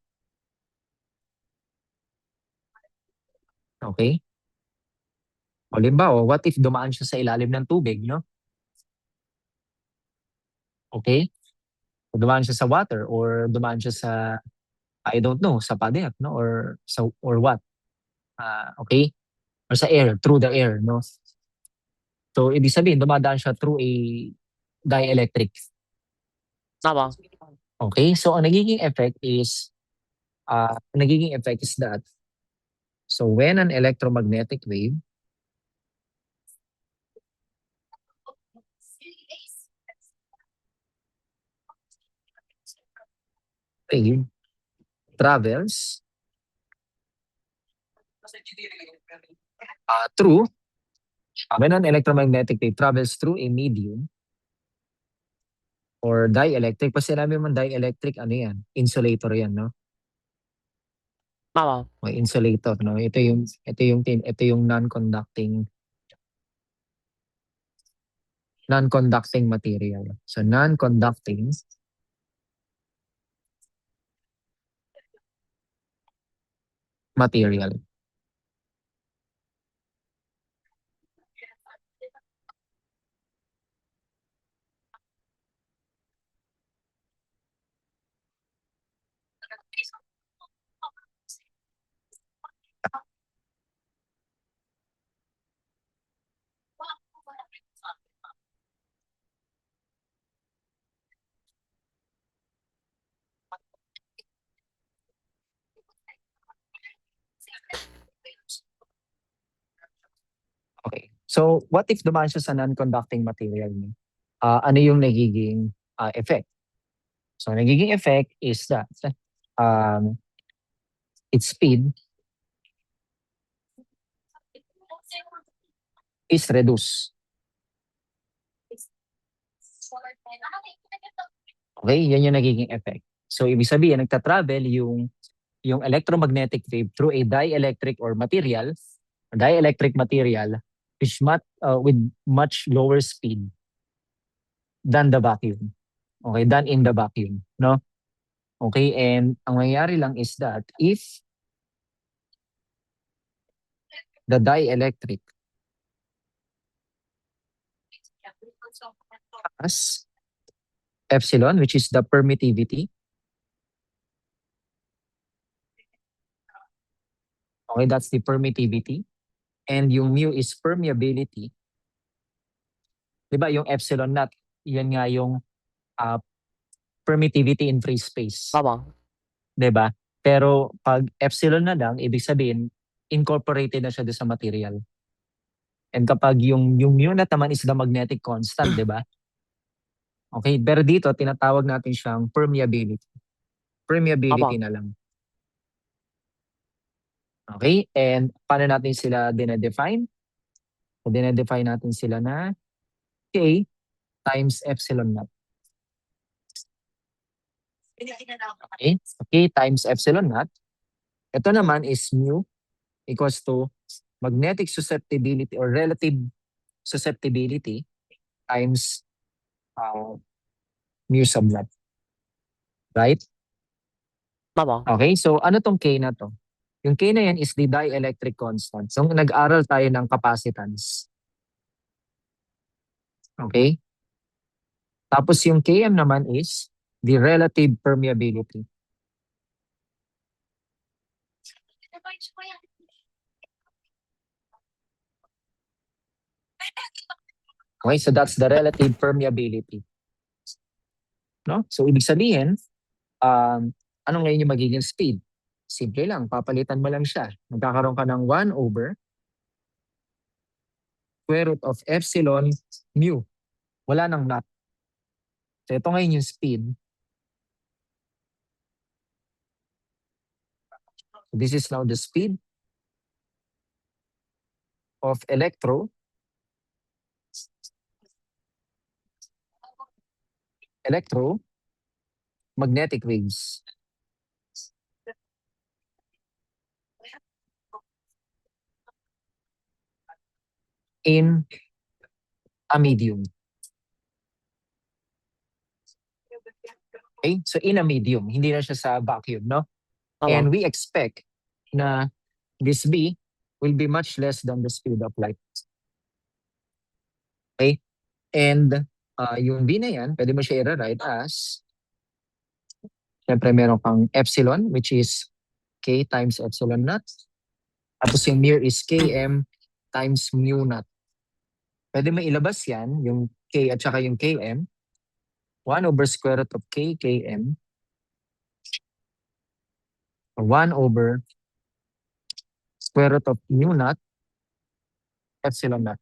[SPEAKER 1] Okay? O limbawa, what if dumaan siya sa ilalim ng tubig, no? Okay? O dumaan siya sa water or dumaan siya sa, I don't know, sa pader, no? Or what? Okay? Or sa air, through the air, no? So, ibig sabihin, dumadaan siya through a dielectric.
[SPEAKER 2] Opo.
[SPEAKER 1] Okay? So, ang nagiging effect is that, so when an electromagnetic wave travels through, when an electromagnetic wave travels through a medium or dielectric, pag sinabi mo dielectric, ano yan? Insulator yan, no?
[SPEAKER 2] Opo.
[SPEAKER 1] O insulator, no? Ito yung non-conducting material. So non-conducting material. Okay. So what if dumaan siya sa non-conducting material? No? Ano yung nagiging effect? So nagiging effect is that its speed is reduced. Okay, yan yung nagiging effect. So ibig sabihin, nagta-travel yung electromagnetic wave through a dielectric material is with much lower speed than the vacuum. Okay, than in the vacuum, no? Okay, and ang mangyayari lang is that if the dielectric has epsilon, which is the permittivity, okay, that's the permittivity, and yung mu is permeability. Diba yung epsilon naught, yan nga yung permittivity in free space.
[SPEAKER 2] Opo.
[SPEAKER 1] Diba? Pero pag epsilon na lang, ibig sabihin, incorporated na siya doon sa material. And kapag yung mu naught naman is the magnetic constant, diba? Okay, pero dito, tinatawag natin siyang permeability. Permeability
[SPEAKER 2] Opo.
[SPEAKER 1] na lang. Okay, and paano natin sila dinedefine? So, dinedefine natin sila na K times epsilon naught. Okay, K times epsilon naught. Ito naman is mu equals to magnetic susceptibility or relative susceptibility times mu sub naught. Right?
[SPEAKER 2] Opo.
[SPEAKER 1] Okay, so ano tong K na to? Yung K na yan is the dielectric constant. So nag-aral tayo ng capacitance. Okay? Tapos yung Km naman is the relative permeability. Okay, so that's the relative permeability. No? So ibig sabihin, ano ngayon yung magiging speed? Simple lang, papalitan mo lang siya. Magkakaroon ka ng 1 over square root of epsilon mu. Wala nang not. So ito ngayon yung speed. This is now the speed of electromagnetic waves. In a medium. Okay? So in a medium, hindi na siya sa vacuum, no? And
[SPEAKER 2] Opo.
[SPEAKER 1] we expect na this B will be much less than the speed of light. Okay? And yung B na yan, pwede mo siya i-write as, syempre meron kang epsilon, which is K times epsilon naught. Tapos yung mu is Km times mu naught. Pwede mo ilabas yan, yung K at saka yung Km. 1 over square root of K, Km. 1 over square root of mu naught, epsilon naught.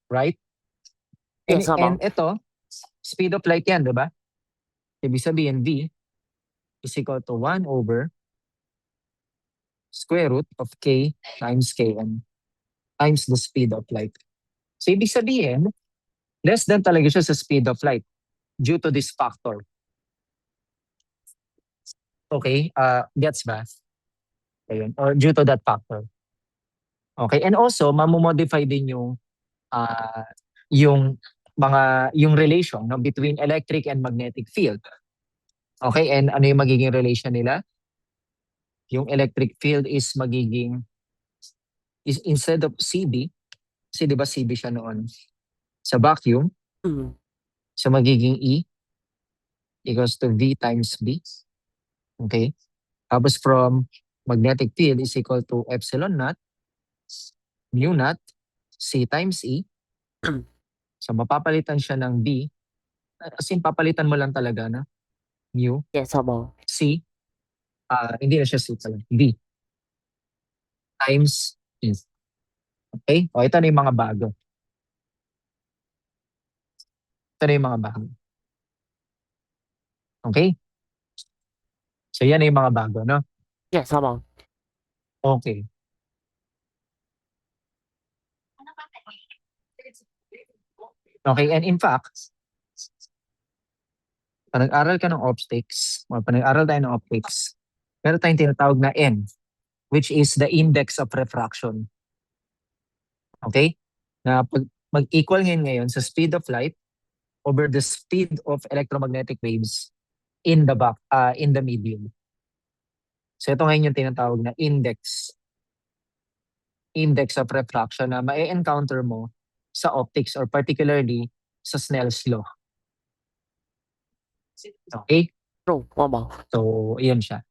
[SPEAKER 1] Right?
[SPEAKER 2] Yes,
[SPEAKER 1] And
[SPEAKER 2] opo.
[SPEAKER 1] ito, speed of light yan, di ba? Ibig sabihin, V is equal to 1 over square root of K times Km times the speed of light. So ibig sabihin, less than talaga siya sa speed of light due to this factor. Okay? Gets ba? Ayun. Or due to that factor. Okay? And also, mamomodify din yung yung relation, no, between electric and magnetic field. Okay? And ano yung magiging relation nila? Yung electric field is magiging instead of CB, kasi di ba CB siya noon sa vacuum,
[SPEAKER 2] Mm.
[SPEAKER 1] so magiging E equals to V times B. Okay? Tapos from magnetic field is equal to epsilon naught, mu naught, C times E. So mapapalitan siya ng B. As in, papalitan mo lang talaga na mu,
[SPEAKER 2] Yes, opo.
[SPEAKER 1] C, hindi na siya C pala, B times E. Okay? O, ito na yung mga bago. Ito na yung mga bago. Okay? So yan na yung mga bago, no?
[SPEAKER 2] Yes, opo.
[SPEAKER 1] Okay. Okay, and in fact, pag nag-aral ka ng optics, o pag nag-aral tayo ng optics, meron tayong tinatawag na N, which is the index of refraction. Okay? Na pag mag-equal ngayon sa speed of light over the speed of electromagnetic waves in the medium. So ito ngayon yung tinatawag na index of refraction na ma-encounter mo sa optics or particularly sa Snell's law. Okay?
[SPEAKER 2] True, opo.
[SPEAKER 1] So, yun siya.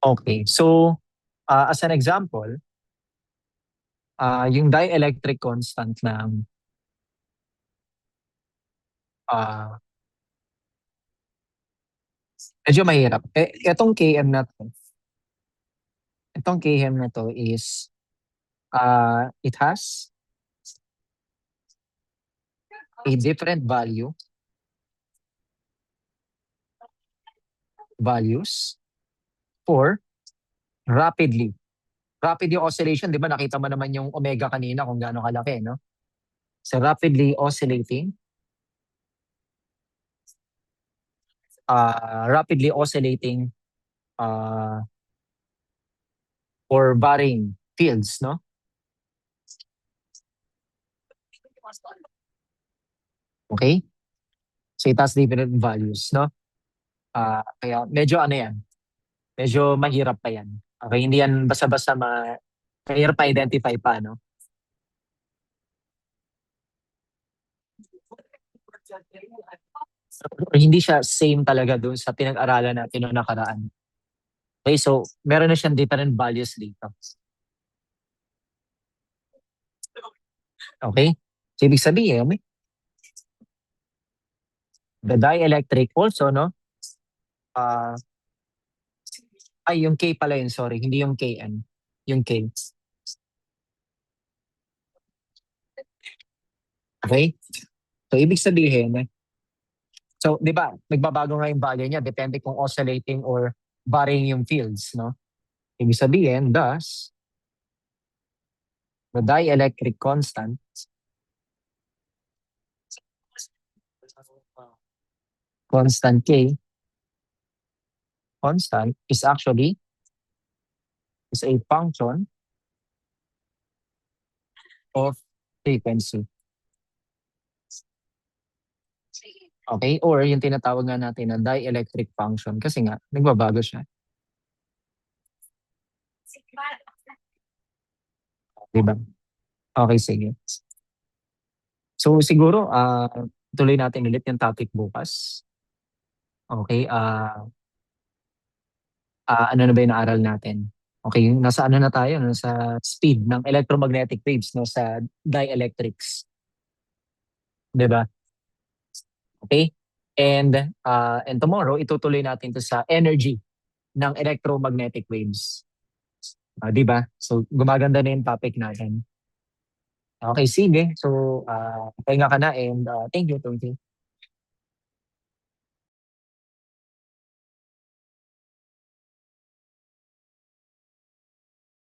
[SPEAKER 1] Okay, so as an example, yung dielectric constant ng medyo mahirap. Itong Km na to, is it has a different values for rapid yung oscillation, di ba? Nakita mo naman yung omega kanina kung gaano kalaki, no? So rapidly oscillating uh, or varying fields, no? Okay? So it has different values, no? Kaya medyo ano yan, medyo mahirap pa yan. Okay, hindi yan basta-basta mahirap pa identify pa, no? Or hindi siya same talaga dun sa pinag-aralan natin noong nakaraan. Okay, so meron na siyang different values dito. Okay? So ibig sabihin, the dielectric also, no? Yung K pala yun, sorry. Hindi yung KN. Yung K. Okay? So ibig sabihin, so di ba, nagbabago nga yung value niya depende kung oscillating or varying yung fields, no? Ibig sabihin, thus, the dielectric constant K constant is actually a function of frequency. Okay? Or yung tinatawag nga natin na dielectric function kasi nga nagbabago siya. Diba? Okay, sige. So siguro tuloy natin ulit yung topic bukas. Okay, ano na ba yung naaral natin? Okay, nasa ano na tayo, nasa speed ng electromagnetic waves, no, sa dielectrics. 'Di ba? Okay? And tomorrow itutuloy natin to sa energy ng electromagnetic waves. 'Di ba? So gumaganda na yung topic natin. Okay, sige. So pahinga ka na and thank you.